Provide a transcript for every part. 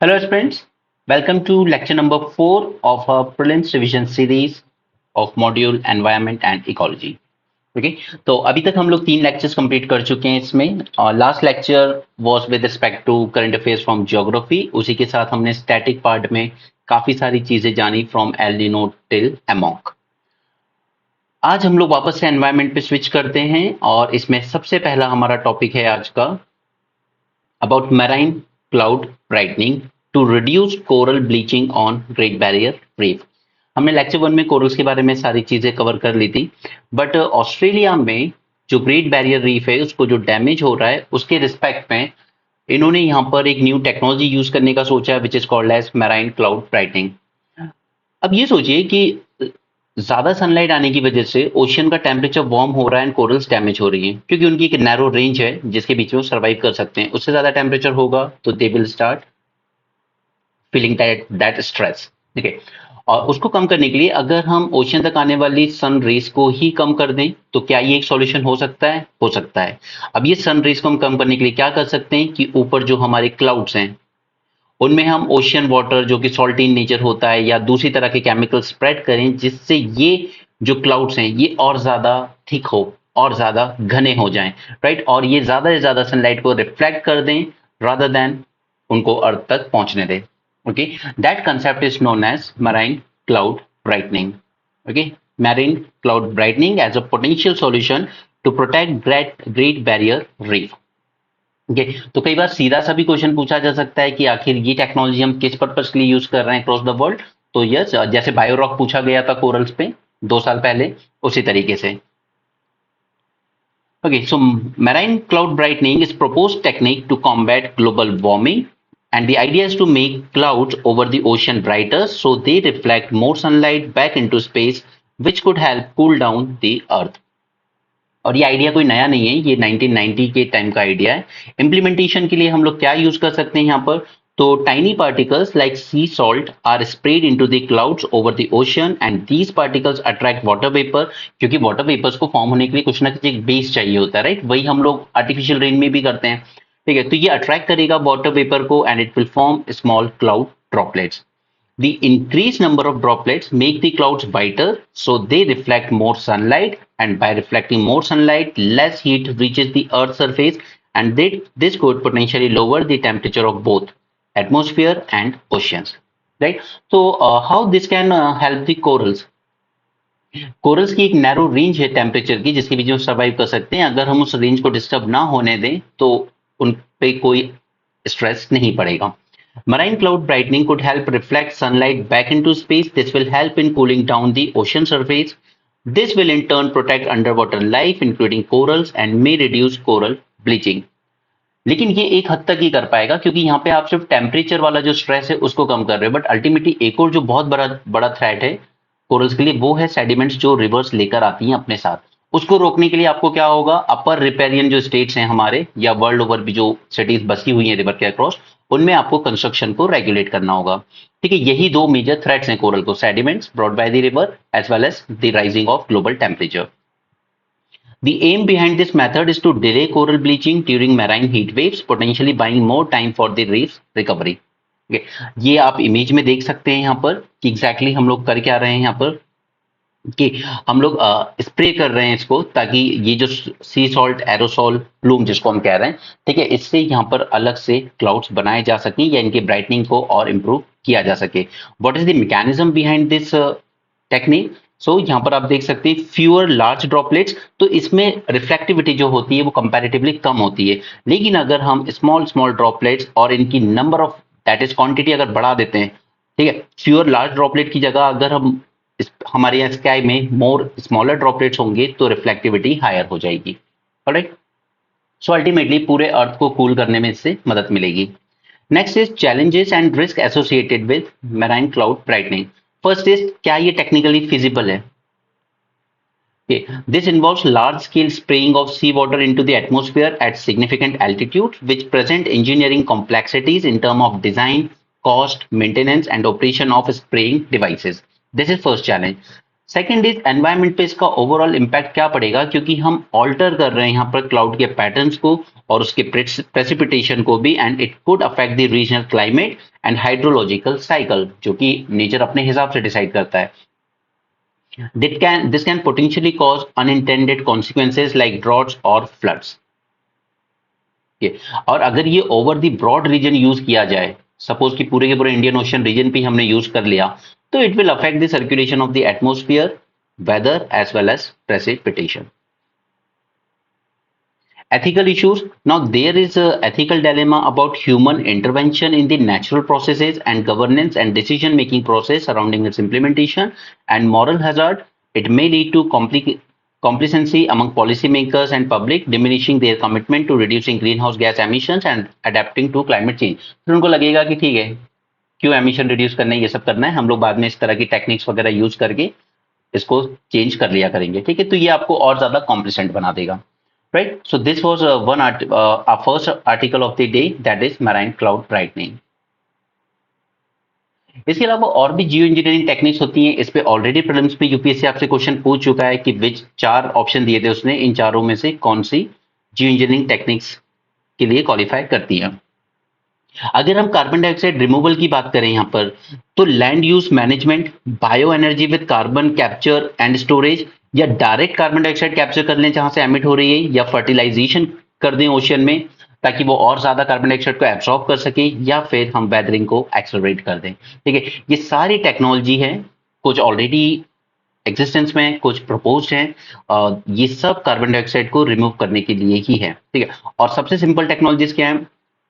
Hello friends, welcome to lecture number 4 of our prelims revision series of module environment and ecology. Okay तो अभी तक हम लोग 3 lectures complete कर चुके हैं इसमें और last lecture was with respect to current affairs from geography. उसी के साथ हमने स्टैटिक पार्ट में काफी सारी चीजें जानी फ्रॉम एल निनो टिल एमोक। आज हम लोग वापस से एनवायरनमेंट पे स्विच करते हैं और इसमें सबसे पहला हमारा टॉपिक है आज का about marine cloud brightening to reduce coral bleaching on Great Barrier Reef। हमने लेक्चर 1 में कोरल्स के बारे में सारी चीजें कवर कर ली थी, बट ऑस्ट्रेलिया में जो ग्रेट बैरियर रीफ है उसको जो डैमेज हो रहा है उसके रिस्पेक्ट में इन्होंने यहाँ पर एक न्यू टेक्नोलॉजी यूज करने का सोचा है which is called as marine cloud brightening. अब ये सोचिए कि ज्यादा सनलाइट आने की वजह से ओशियन का टेम्परेचर वार्म हो रहा है एंड कोरल्स डैमेज हो रही हैं, क्योंकि उनकी एक नैरो रेंज है जिसके बीच में वो सर्वाइव कर सकते हैं। उससे ज्यादा टेम्परेचर होगा तो they will start feeling that stress. ठीक है, और उसको कम करने के लिए अगर हम ओशियन तक आने वाली सन रेस को ही कम कर दें तो क्या ये एक सॉल्यूशन हो सकता है? हो सकता है। अब ये सन रेस को हम कम करने के लिए क्या कर सकते हैं कि ऊपर जो हमारे क्लाउड्स हैं उनमें हम ओशियन वाटर जो कि सॉल्टी इन नेचर होता है या दूसरी तरह के केमिकल स्प्रेड करें जिससे ये जो क्लाउड्स हैं ये और ज्यादा थिक हो और ज्यादा घने हो जाएं, राइट, और ये ज्यादा से ज्यादा सनलाइट को रिफ्लेक्ट कर दें रादर देन उनको अर्थ तक पहुंचने दें। Okay, that concept is known as marine cloud brightening. Okay, marine cloud brightening as a potential solution to protect great barrier reef। Okay, तो कई बार सीधा सा भी क्वेश्चन पूछा जा सकता है कि आखिर ये टेक्नोलॉजी हम किस पर्पस के लिए यूज कर रहे हैं अक्रॉस द वर्ल्ड। तो यस, जैसे बायोरॉक पूछा गया था कोरल्स पे 2 साल पहले, उसी तरीके से। Okay, so marine cloud brightening is proposed technique to combat global warming, and the idea is to make clouds over the ocean brighter so they reflect more sunlight back into space, which could help cool down the earth। और ये idea कोई नया नहीं है, ये 1990 के time का idea है। इम्प्लीमेंटेशन के लिए हम लोग क्या यूज कर सकते हैं यहाँ पर? तो tiny particles like sea salt are spread into the clouds over the ocean and these particles attract water vapour, क्योंकि वाटर वेपर्स को फॉर्म होने के लिए कुछ ना कुछ एक बेस चाहिए होता है, राइट। वही हम लोग आर्टिफिशियल रेन में भी करते हैं। ठीक है, तो ये अट्रैक्ट करेगा वाटर वेपर को and it will form small cloud droplets. The increased number of droplets make the clouds whiter, so they reflect more sunlight, and by reflecting more sunlight, less heat reaches the Earth's surface, and this could potentially lower the temperature of both atmosphere and oceans. Right? So, how this can help the corals? Corals की एक narrow range है temperature की जिसके बीच में survive कर सकते हैं। अगर हम उस रेंज को डिस्टर्ब ना होने दें तो उन पे कोई स्ट्रेस नहीं पड़ेगा। Marine cloud brightening could help reflect sunlight back into space. This will help in cooling down the ocean surface. This will in turn protect underwater life, including corals, and may reduce coral bleaching. लेकिन ये एक हद तक ही कर पाएगा क्योंकि यहाँ पे आप सिर्फ टेम्परेचर वाला जो स्ट्रेस है उसको कम कर रहे हो, बट अल्टीमेटली एक और जो बहुत बड़ा बड़ा थ्रेट है कोरल्स के लिए वो है सेडिमेंट्स जो रिवर्स लेकर आती हैं अपने साथ। उसको रोकने के लिए आपको क्या होगा? अपर रिपेरियन जो स्टेट्स हैं हमारे या वर्ल्ड ओवर भी जो सिटीज बसी हुई हैं रिवर के अक्रॉस, उनमें आपको कंस्ट्रक्शन को रेगुलेट करना होगा। ठीक है, यही 2 मेजर थ्रेट्स हैं कोरल को, sediments brought by the river as well as the rising of global temperature. The aim behind this method is to delay coral bleaching during marine heat waves, potentially buying more time for the reef's recovery। Okay, ये आप image में देख सकते हैं यहाँ पर कि exactly हम लोग कर क्या रहे हैं यहाँ पर कि हम लोग स्प्रे कर रहे हैं इसको ताकि ये जो सी सॉल्ट एरोसॉल प्लूम जिसको हम कह रहे हैं, ठीक है, इससे यहाँ पर अलग से क्लाउड्स बनाए जा सकें या इनकी ब्राइटनिंग को और इम्प्रूव किया जा सके। What is the mechanism behind this technique? So यहाँ पर आप देख सकते हैं फ्यूअर लार्ज ड्रॉपलेट्स, तो इसमें रिफ्लेक्टिविटी जो होती है वो कंपैरेटिवली कम होती है। लेकिन अगर हम स्मॉल स्मॉल ड्रॉपलेट्स और इनकी number of that is quantity अगर बढ़ा देते हैं, ठीक है, फ्यूअर लार्ज ड्रॉपलेट की जगह अगर हम हमारे यहाँ स्काई में मोर स्मॉलर ड्रॉपलेट्स होंगे तो रिफ्लेक्टिविटी हायर हो जाएगी। ऑलराइट, सो अल्टीमेटली पूरे अर्थ को कूल करने में इससे मदद मिलेगी। Next is challenges and risk associated with marine cloud brightening. First is, क्या ये टेक्निकली फिजिबल है? This involves large-scale spraying of seawater into the atmosphere at significant altitude, which present engineering complexities in terms of design, cost, maintenance, and operation of spraying devices. This is first challenge. Second is environment पे इसका overall impact क्या पड़ेगा, क्योंकि हम alter कर रहे हैं यहाँ पर क्लाउड के पैटर्न्स को और उसके प्रेसिपिटेशन को भी, and it could affect the regional climate and hydrological cycle, जो कि नेचर अपने हिसाब से डिसाइड करता है. This can potentially cause unintended consequences like droughts or floods. Okay. और अगर ये over the broad region use किया जाए, सपोज कि पूरे के पूरे इंडियन ओशन रीजन पे हमने यूज कर लिया, तो it will affect the circulation of the atmosphere, weather as well as precipitation. Ethical issues. Now there is a ethical dilemma about human intervention in the natural processes and governance and decision making process surrounding its implementation, and moral hazard. It may lead to complacency among policymakers and public, diminishing their commitment to reducing greenhouse gas emissions and adapting to climate change. फिर उनको लगेगा कि ठीक है, क्यों emission reduce करना है, ये सब करना है, हम लोग बाद में इस तरह की टेक्निक्स वगैरह यूज करके इसको चेंज कर लिया करेंगे. ठीक है, तो ये आपको और ज्यादा कॉम्प्लिसेंट बना देगा. Right, so this was our first article of the day, that is marine cloud brightening. इसके अलावा और भी जियो इंजीनियरिंग टेक्निक्स होती हैं. इस पे ऑलरेडी प्रीलिम्स में यूपीएससी आपसे क्वेश्चन पूछ चुका है कि विच 4 ऑप्शन दिए थे उसने, इन चारों में से कौन सी जियो इंजीनियरिंग टेक्निक्स के लिए क्वालिफाई करती है. अगर हम कार्बन डाइऑक्साइड रिमूवल की बात करें यहाँ पर, तो land use management, bio energy with carbon capture and storage, या डायरेक्ट कार्बन डाइऑक्साइड कैप्चर कर लें जहां से एमिट हो रही है, या फर्टिलाइजेशन कर दें ओशन में ताकि वो और ज्यादा कार्बन डाइऑक्साइड को एब्सॉर्ब कर सके, या फिर हम वेदरिंग को एक्सेलरेट कर दें. ठीक है, ये सारी टेक्नोलॉजी है, कुछ ऑलरेडी एग्जिस्टेंस में, कुछ प्रपोज हैं. ये सब कार्बन डाइऑक्साइड को रिमूव करने के लिए ही है. ठीक है, और सबसे सिंपल टेक्नोलॉजीज क्या है,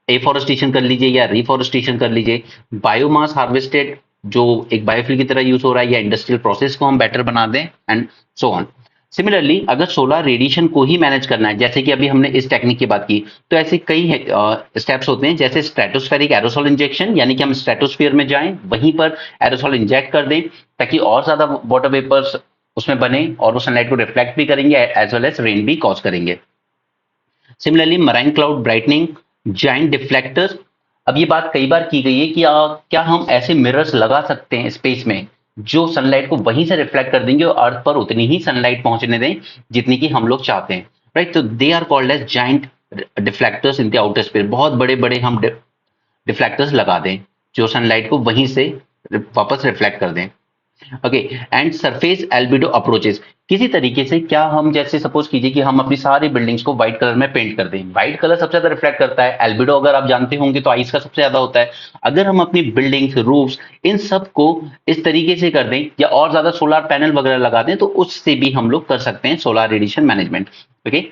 एफॉरेस्टेशन कर लीजिए या रिफॉरेस्टेशन कर लीजिए, बायोमास हार्वेस्टेड जो एक बायोफ्यूल की तरह यूज हो रहा है, या इंडस्ट्रियल प्रोसेस को हम बेटर बना दें, एंड सो ऑन. सिमिलरली अगर सोलर रेडिएशन को ही मैनेज करना है, जैसे कि अभी हमने इस टेक्निक की बात की, तो ऐसे कई स्टेप्स होते हैं, जैसे स्ट्रेटोस्फेरिक एरोसोल इंजेक्शन, यानी कि हम स्ट्रेटोस्फीयर में जाएं, वहीं पर एरोसोल इंजेक्ट कर दें ताकि और ज्यादा वाटर वेपर्स उसमें बने और वो सनलाइट को रिफ्लेक्ट भी करेंगे एज वेल एज रेन भी कॉज करेंगे. Similarly marine cloud brightening, giant deflectors. अब ये बात कई बार की गई है कि क्या हम ऐसे मिरर्स लगा सकते हैं स्पेस में जो सनलाइट को वहीं से रिफ्लेक्ट कर देंगे और अर्थ पर उतनी ही सनलाइट पहुंचने दें जितनी कि हम लोग चाहते हैं. राइट, तो they are called as giant deflectors in the outer space. बहुत बड़े बड़े हम डिफ्लेक्टर्स लगा दें जो सनलाइट को वहीं से वापस रिफ्लेक्ट कर दें. Okay, and surface albedo approaches. किसी तरीके से क्या हम, जैसे सपोज कीजिए कि हम अपनी सारी बिल्डिंग्स को व्हाइट कलर में पेंट कर दें. व्हाइट कलर सबसे ज्यादा रिफ्लेक्ट करता है. एल्बिडो अगर आप जानते होंगे तो आइस का सबसे ज्यादा होता है. अगर हम अपनी बिल्डिंग्स, रूफ्स, इन सब को इस तरीके से कर दें या और ज्यादा सोलर पैनल वगैरह लगा दें, तो उससे भी हम लोग कर सकते हैं solar radiation management. Okay,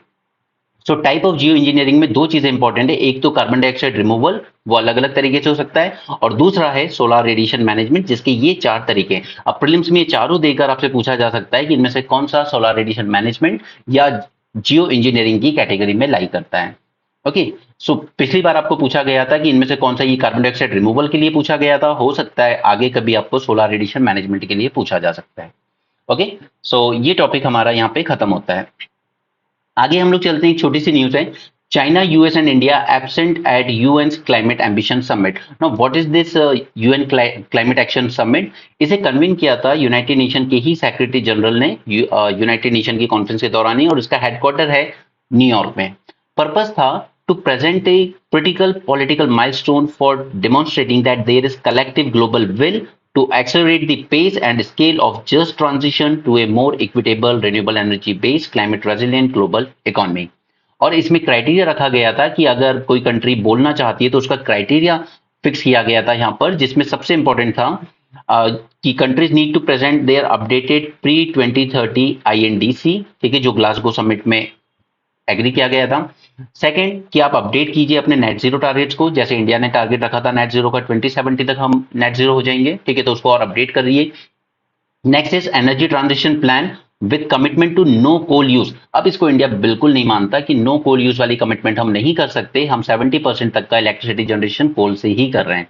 so type of Jio engineering में 2 चीजें इंपॉर्टेंट है. एक तो कार्बन डाइऑक्साइड रिमूवल, वो अलग अलग तरीके से हो सकता है, और दूसरा है सोलर रेडिएशन मैनेजमेंट, जिसके ये 4 तरीके हैं. अब प्रीलिम्स में ये चारों देकर आपसे पूछा जा सकता है कि इनमें से कौन सा सोलर रेडिएशन मैनेजमेंट या जियो इंजीनियरिंग की कैटेगरी में लाई करता है. ओके, सो पिछली बार आपको पूछा गया था कि इनमें से कौन सा ये कार्बन डाइऑक्साइड रिमूवल के लिए पूछा गया था. हो सकता है आगे कभी आपको सोलर रेडिएशन मैनेजमेंट के लिए पूछा जा सकता है. ओके, सो ये टॉपिक हमारा यहाँ पे खत्म होता है. आगे हम लोग चलते हैं, एक छोटी सी न्यूज है. China, US and India absent eight UN climate ambition summit. Now what is this UN climate action summit? इसे कन्वीन किया था यूनाइटेड नेशन के ही सेक्रेटरी जनरल ने यूनाइटेड नेशन की कॉन्फ्रेंस के दौरान ही, और इसका हेडक्वार्टर है न्यूयॉर्क में. पर्पस था to present a critical political milestone for demonstrating that there is collective global will to accelerate the pace and scale of just transition to a more equitable renewable energy based climate resilient global economy. और इसमें criteria रखा गया था कि अगर कोई country बोलना चाहती है तो उसका क्राइटेरिया फिक्स किया गया था यहाँ पर, जिसमें सबसे इंपॉर्टेंट था कि countries need to present their updated pre 2030 INDC. ठीक है, जो ग्लासगो समिट में एग्री किया गया था. सेकंड, कि आप अपडेट कीजिए अपने नेट जीरो टारगेट्स को. जैसे इंडिया ने टारगेट रखा था नेट जीरो का 2070 तक हम नेट जीरो हो जाएंगे. ठीक है, तो उसको और अपडेट करिए. Next is energy transition plan with commitment to no coal use. अब इसको इंडिया बिल्कुल नहीं मानता कि नो कोल यूज वाली कमिटमेंट हम नहीं कर सकते. हम 70% तक का इलेक्ट्रिसिटी जनरेशन कोल से ही कर रहे हैं.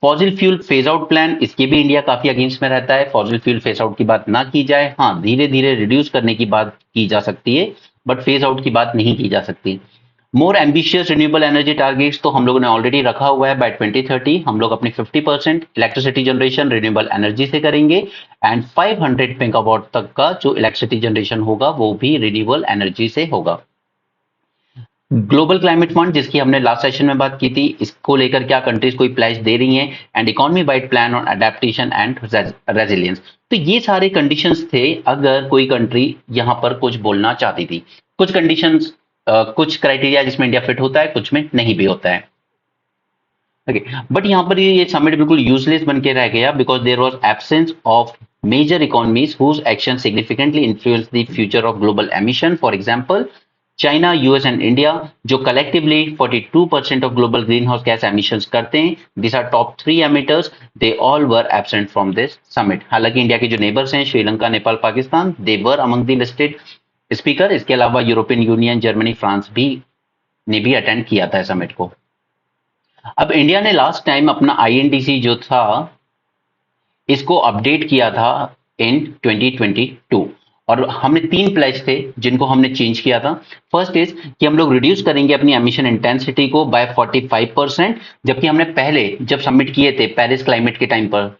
Fossil fuel phase out plan, इसके भी इंडिया काफी अगेंस्ट में रहता है. फॉसिल फ्यूल फेज आउट की बात ना की जाए. हाँ, धीरे धीरे रिड्यूस करने की बात की जा सकती है, बट फेज आउट की बात नहीं की जा सकती. More ambitious renewable energy targets तो हम लोगों ने ऑलरेडी रखा हुआ है। बाय 2030 हम लोग अपनी 50% इलेक्ट्रिसिटी जनरेशन रिन्यूएबल एनर्जी से करेंगे एंड 500 मेगावाट तक का जो इलेक्ट्रिसिटी जनरेशन होगा वो भी रिन्यूएबल एनर्जी से होगा। ग्लोबल क्लाइमेट फंड जिसकी हमने लास्ट सेशन में बात की थी, इसको लेकर क्या कंट्रीज कोई प्लेज दे रही हैं, and economy wide plan on adaptation and resilience. तो ये सारे कंडीशंस थे अगर कोई कंट्री यहाँ पर कुछ बोलना चाहती थी। कुछ कंडीशंस, कुछ क्राइटेरिया जिसमें इंडिया फिट होता है, कुछ में नहीं भी होता है। ओके, बट यहाँ पर ये समिट बिल्कुल यूजलेस बन के रह गया because there was absence of major economies whose action significantly influence the future of global emission. For example China, US and India जो collectively 42% of global greenhouse gas emissions करते हैं, this are top 3 emitters, they all were absent from this summit. हालांकि India के जो neighbours हैं Sri Lanka, Nepal, Pakistan, they were among the listed speaker. इसके अलावा European union, Germany, France भी ने भी अटेंड किया था समिट को। अब इंडिया ने लास्ट टाइम अपना आईएनडीसी जो था इसको अपडेट किया था इन 2022 और हमने 3 प्लेज थे जिनको हमने चेंज किया था। फर्स्ट इज कि हम लोग रिड्यूस करेंगे अपनी एमिशन इंटेंसिटी को बाय 45%, जबकि हमने पहले जब सबमिट किए थे पेरिस क्लाइमेट के टाइम पर,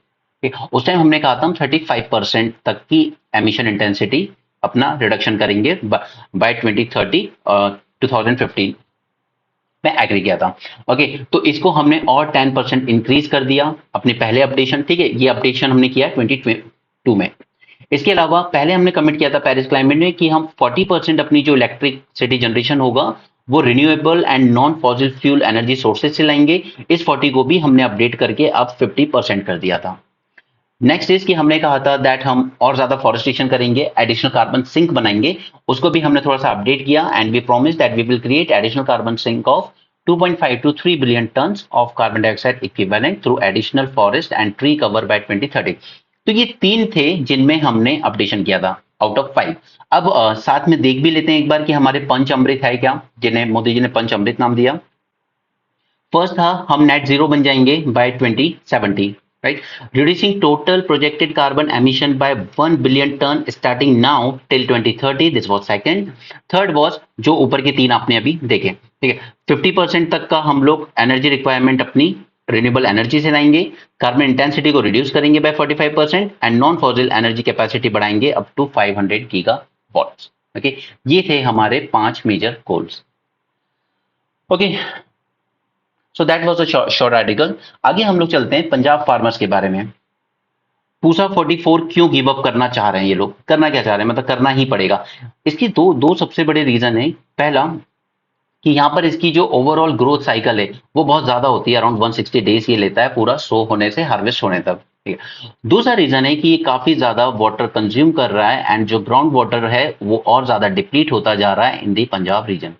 उस टाइम हमने कहा था हम 35% तक की एमिशन इंटेंसिटी अपना रिडक्शन करेंगे बाय 2030 2015 में एग्री किया था। ओके, तो इसको हमने और 10% इंक्रीज कर दिया अपने पहले अपडेशन। ठीक है, ये अपडेशन हमने किया 2022 में। इसके अलावा पहले हमने कमिट किया था पेरिस क्लाइमेट में कि हम 40% अपनी जो इलेक्ट्रिसिटी जनरेशन होगा वो renewable and non fossil fuel energy sources से लाएंगे। इस 40 को भी हमने अपडेट करके अब 50% कर दिया था। नेक्स्ट इज कि हमने कहा था दैट हम और ज्यादा फॉरेस्टेशन करेंगे, एडिशनल कार्बन सिंक बनाएंगे, उसको भी हमने थोड़ा सा अपडेट किया and we promise that we will create additional carbon sink of 2.5 to 3 billion tons of carbon dioxide equivalent through additional forest and tree cover by 2030। तो ये 3 थे जिनमें हमने अपडेशन किया था आउट ऑफ 5। अब साथ में देख भी लेते हैं एक बार कि हमारे पंच अमृत है क्या, जिन्हें मोदी जी ने पंच अमृत नाम दिया। फर्स्ट था हम नेट जीरो बन जाएंगे bye 2070, right? Reducing total projected carbon emission by 1 billion ton starting now till 2030. This was second. Third was जो ऊपर के 3 आपने अभी देखे, ठीक है। 50% तक का हम लोग एनर्जी रिक्वायरमेंट अपनी रिन्यूएबल एनर्जी से लाएंगे, कार्बन इंटेंसिटी को रिड्यूस करेंगे by 45% and non fossil energy capacity बढ़ाएंगे अप टू 500 गीगावाट्स। ओके, ये थे हमारे 5 major goals. Okay, so that was a short article. आगे हम लोग चलते हैं पंजाब फार्मर्स के बारे में। पूसा 44 क्यों गिव अप करना चाह रहे हैं ये लोग, करना क्या चाह रहे हैं, मतलब करना ही पड़ेगा। इसकी दो सबसे बड़े रीजन है। पहला कि यहाँ पर इसकी जो ओवरऑल ग्रोथ साइकिल है वो बहुत ज्यादा होती है, अराउंड 160 डेज ये लेता है पूरा सो होने से हार्वेस्ट होने तक। ठीक है, दूसरा रीजन है कि ये काफी ज्यादा वाटर कंज्यूम कर रहा है एंड जो ग्राउंड वाटर है वो और ज्यादा डिप्लीट होता जा रहा है इन दी पंजाब रीजन।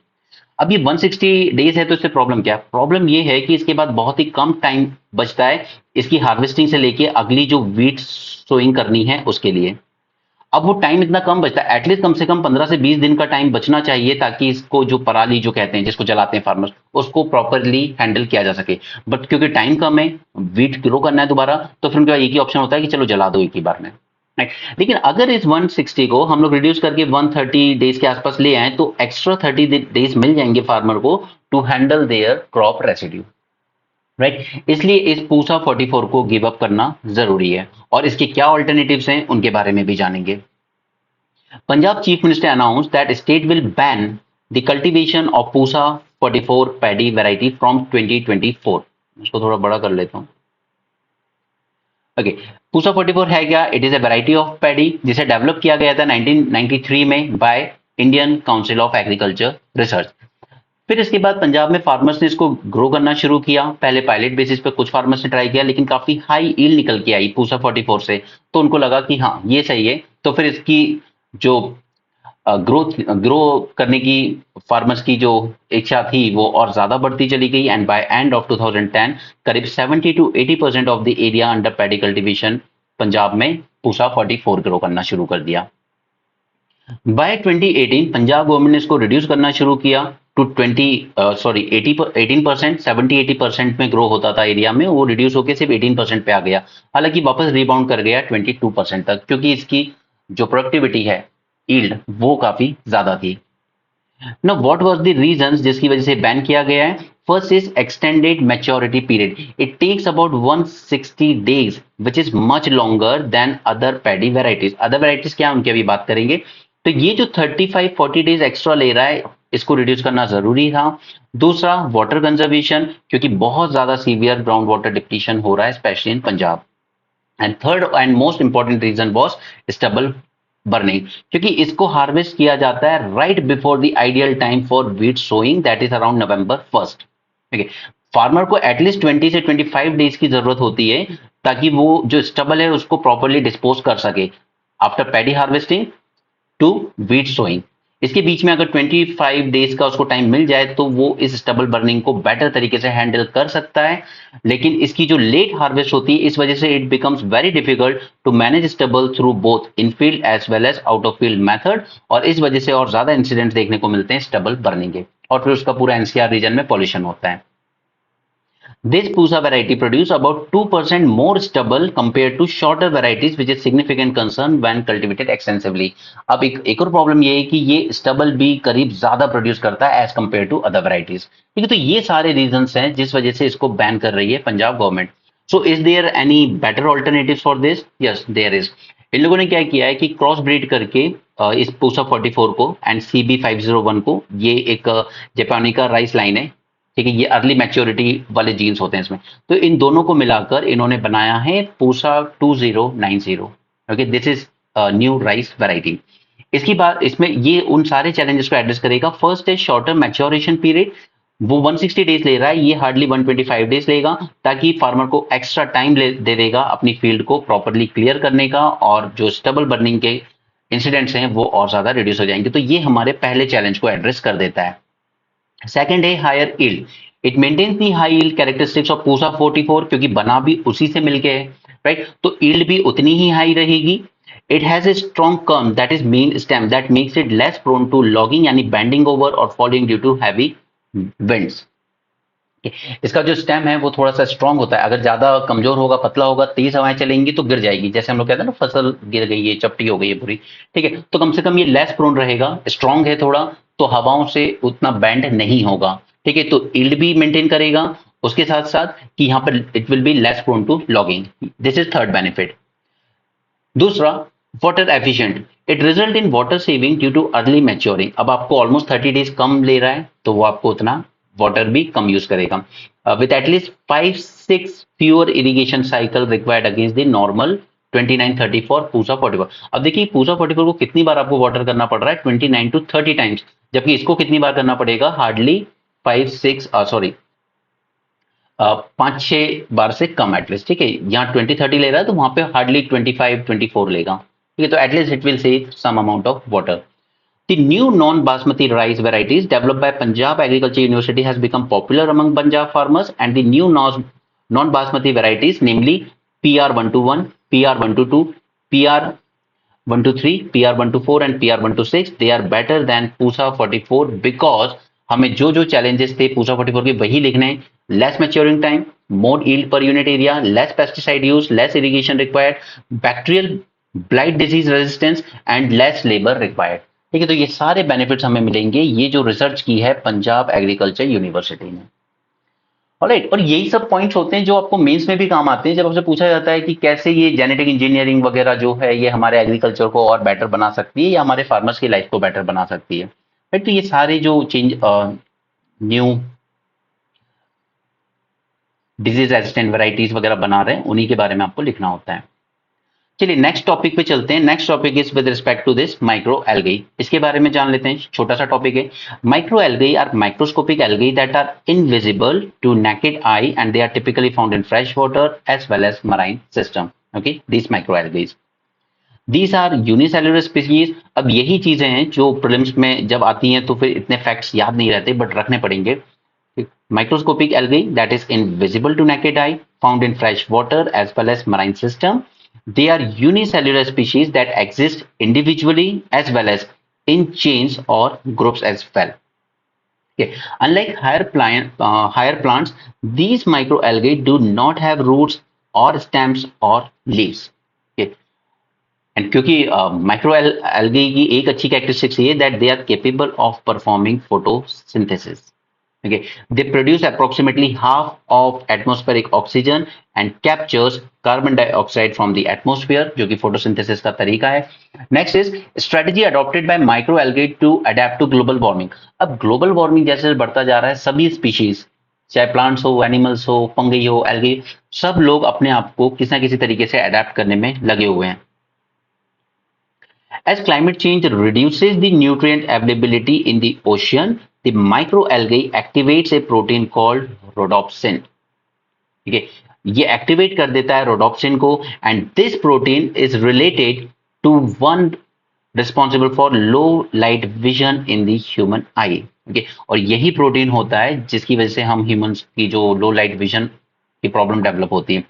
अब ये 160 डेज है तो इससे प्रॉब्लम क्या है? प्रॉब्लम ये है कि इसके बाद बहुत ही कम टाइम बचता है इसकी हार्वेस्टिंग से लेके अगली जो वीट सोइंग करनी है उसके लिए। अब वो टाइम इतना कम बचता है, एटलीस्ट कम से कम 15 से 20 दिन का टाइम बचना चाहिए ताकि इसको जो पराली जो कहते हैं जिसको जलाते हैं फार्मर्स उसको प्रॉपरली हैंडल किया जा सके। बट क्योंकि टाइम कम है, वीट ग्रो करना है दोबारा, तो फिर उनका एक ही ऑप्शन होता है कि चलो जला दो एक ही बार में। लेकिन अगर इस 160 को हम लोग रिड्यूस करके 130 डेज के आसपास ले आए तो एक्स्ट्रा 30 डेज मिल जाएंगे फार्मर को to handle their crop residue, right. इसलिए इस पूसा 44 को गिव अप करना जरूरी है और इसके क्या ऑल्टरनेटिव्स हैं उनके बारे में भी जानेंगे। Punjab chief minister announce that state will ban the cultivation of Pusa 44 paddy variety from 2024। इसको थोड़ा बड़ा कर लेता हूं। ओके, पूसा 44 है क्या? It is a variety of paddy जिसे डेवलप किया गया था 1993 में by Indian council of agriculture research. फिर इसके बाद पंजाब में फार्मर्स ने इसको ग्रो करना शुरू किया। पहले पायलट बेसिस पे कुछ फार्मर्स ने ट्राई किया लेकिन काफी हाई ईल्ड निकल के आई पूसा 44 से, तो उनको लगा कि हाँ ये सही है, तो फिर इसकी जो ग्रो करने की फार्मर्स की जो इच्छा थी वो और ज्यादा बढ़ती चली गई एंड बाय एंड ऑफ 2010 करीब 70 to 80% of the area under paddy cultivation Punjab में पूसा 44 ग्रो करना शुरू कर दिया। बाय 2018 पंजाब गवर्नमेंट ने इसको रिड्यूस करना शुरू किया टू 18%, 70-80% में ग्रो होता था एरिया में, वो रिड्यूस होकर सिर्फ 18% पे आ गया। हालांकि वापस रिबाउंड कर गया 22% तक क्योंकि इसकी जो प्रोडक्टिविटी है, यील्ड, वो काफी ज्यादा थी। Now, what was the reasons जिसकी वजह से बैन किया गया है? First is extended maturity period. It takes about 160 days, which is much longer than other paddy varieties. Other varieties क्या उनकी अभी बात करेंगे. तो ये जो 35-40 डेज एक्स्ट्रा ले रहा है, इसको रिड्यूस करना जरूरी था. दूसरा, वाटर कंजर्वेशन, क्योंकि बहुत ज्यादा सीवियर ग्राउंड वाटर डिप्लीशन हो रहा है, specially in Punjab. And third and most important reason was stubble burning, क्योंकि इसको हार्वेस्ट किया जाता है right before the ideal time for wheat sowing, that is around November 1st. ठीक है, फार्मर को एटलीस्ट 20 से 25 डेज की जरूरत होती है ताकि वो जो स्टबल है उसको प्रॉपरली डिस्पोज कर सके after paddy harvesting to wheat sowing. इसके बीच में अगर 25 डेज का उसको टाइम मिल जाए तो वो इस स्टबल बर्निंग को बेटर तरीके से हैंडल कर सकता है. लेकिन इसकी जो लेट हार्वेस्ट होती है, इस वजह से it becomes very difficult to manage stubble through both in field as well as out of field method, और इस वजह से और ज्यादा इंसिडेंट देखने को मिलते हैं स्टबल बर्निंग के, और फिर उसका पूरा एनसीआर रीजन में पॉल्यूशन होता है. This Pusa variety produce about 2% more stubble compared to shorter varieties, which is significant concern when cultivated extensively. अब एक और प्रॉब्लम ये है कि ये स्टबल भी करीब ज्यादा प्रोड्यूस करता है as compare to other varieties. ठीक है, तो ये सारे रीजंस हैं जिस वजह से इसको बैन कर रही है Punjab government. So is there any better alternative for this? Yes, there is. इन लोगों ने क्या किया है कि क्रॉस ब्रीड करके इस पूसा 44 को एंड CB501 को, ये एक जापानिका राइस लाइन है, ठीक है, ये अर्ली मैच्योरिटी वाले जीन्स होते हैं इसमें, तो इन दोनों को मिलाकर इन्होंने बनाया है Pusa 2090. Okay, this is new rice variety. इसकी बात, इसमें ये उन सारे चैलेंजेस को एड्रेस करेगा. फर्स्ट है शॉर्टर मैच्योरेशन पीरियड, वो 160 डेज ले रहा है, ये हार्डली 125 डेज लेगा, ताकि फार्मर को एक्स्ट्रा टाइम दे देगा अपनी फील्ड को प्रॉपरली क्लियर करने का, और जो स्टबल बर्निंग के इंसिडेंट्स हैं वो और ज्यादा रिड्यूस हो जाएंगे. तो ये हमारे पहले चैलेंज को एड्रेस कर देता है. सेकेंड है higher yield. It maintains the high yield characteristics of Pusa 44, क्योंकि बना भी उसी से मिलके है, राइट, तो यील्ड भी उतनी ही हाई रहेगी. It has a strong culm, that is main stem, that makes it less prone to lodging, यानी बेंडिंग ओवर और falling due to heavy winds. इसका जो स्टेम है वो थोड़ा सा स्ट्रांग होता है. अगर ज्यादा कमजोर होगा, पतला होगा, तेज हवाएं चलेंगी तो गिर जाएगी, जैसे हम लोग कहते हैं ना, फसल गिर गई है, चपटी हो गई है पूरी. ठीक है, तो कम से कम ये लेस प्रोन रहेगा, स्ट्रांग है थोड़ा, तो हवाओं से उतना बैंड नहीं होगा. ठीक है, तो यील्ड भी मेंटेन करेगा, उसके साथ साथ कि यहाँ पर it will be less prone to logging. This is third benefit. दूसरा, water efficient. It result in water saving due to early maturing. अब आपको ऑलमोस्ट 30 डेज कम ले रहा है, तो वो आपको उतना वाटर भी कम यूज करेगा. With at least 5-6 fewer irrigation cycle required against the normal 29-30 for Pusa 44. अब देखिए पूसा 44 को कितनी बार आपको वाटर करना पड़ रहा है, 29 to 30 टाइम्स, जबकि इसको कितनी बार करना पड़ेगा, हार्डली 5-6 बार से कम एटलीस्ट. ठीक है, यहाँ 20-30 ले रहा है, तो वहां पे हार्डली 25-24 लेगा. ठीक है, तो at least it will save some amount of water. The new non-basmati rice varieties developed by Punjab Agriculture University has become popular among Punjab farmers, and the new non-basmati varieties, namely PR121, PR122, PR123, PR124 and PR126, they are better than Pusa 44 because हमें जो जो challenges थे Pusa 44 के वही लिखने हैं. Less maturing time, more yield per unit area, less pesticide use, less irrigation required, bacterial blight disease resistance and less labor required. ठीक है, तो ये सारे बेनिफिट्स हमें मिलेंगे, ये जो रिसर्च की है पंजाब एग्रीकल्चर यूनिवर्सिटी ने. ऑलराइट, और यही सब पॉइंट्स होते हैं जो आपको मेंस में भी काम आते हैं, जब आपसे पूछा जाता है कि कैसे ये जेनेटिक इंजीनियरिंग वगैरह जो है ये हमारे एग्रीकल्चर को और बेटर बना सकती है या हमारे फार्मर्स की लाइफ को बेटर बना सकती है. राइट, तो ये सारे जो change, new disease resistant varieties वगैरह बना रहे हैं, उन्हीं के बारे में आपको लिखना होता है. चलिए नेक्स्ट टॉपिक पे चलते हैं. Next topic is with respect to this micro algae. इसके बारे में जान लेते हैं, छोटा सा टॉपिक है. Micro algae are microscopic algae that are invisible to naked eye and they are typically found in fresh water as well as marine system. Okay, this micro algaes, these are unicellular species. अब यही चीजें हैं जो prelims में जब आती हैं तो फिर इतने फैक्ट्स याद नहीं रहते, बट रखने पड़ेंगे. Microscopic algae that is invisible to naked eye, found in fresh water as well as marine system. They are unicellular species that exist individually as well as in chains or groups as well. Okay. Unlike higher plants, these microalgae do not have roots or stems or leaves. Okay. And क्योंकि micro algae की एक अच्छी characteristics ये that they are capable of performing photosynthesis. Okay, they produce approximately half of atmospheric oxygen and captures carbon dioxide from the atmosphere, जो कि photosynthesis का तरीका है. Next is strategy adopted by microalgae to adapt to global warming. अब global warming जैसे बढ़ता जा रहा है, सभी species, चाहे plants हो, animals हो, fungi हो, algae, सब लोग अपने आप को किसी न किसी तरीके से adapt करने में लगे हुए हैं. As climate change reduces the nutrient availability in the ocean, the microalgae activates a protein called rhodopsin. ठीक है, ये एक्टिवेट कर देता है rhodopsin को, and this protein is related to one responsible for low light vision in the human eye. Okay, और यही protein होता है जिसकी वजह से हम ह्यूमंस की जो लो लाइट विजन की प्रॉब्लम डेवलप होती है.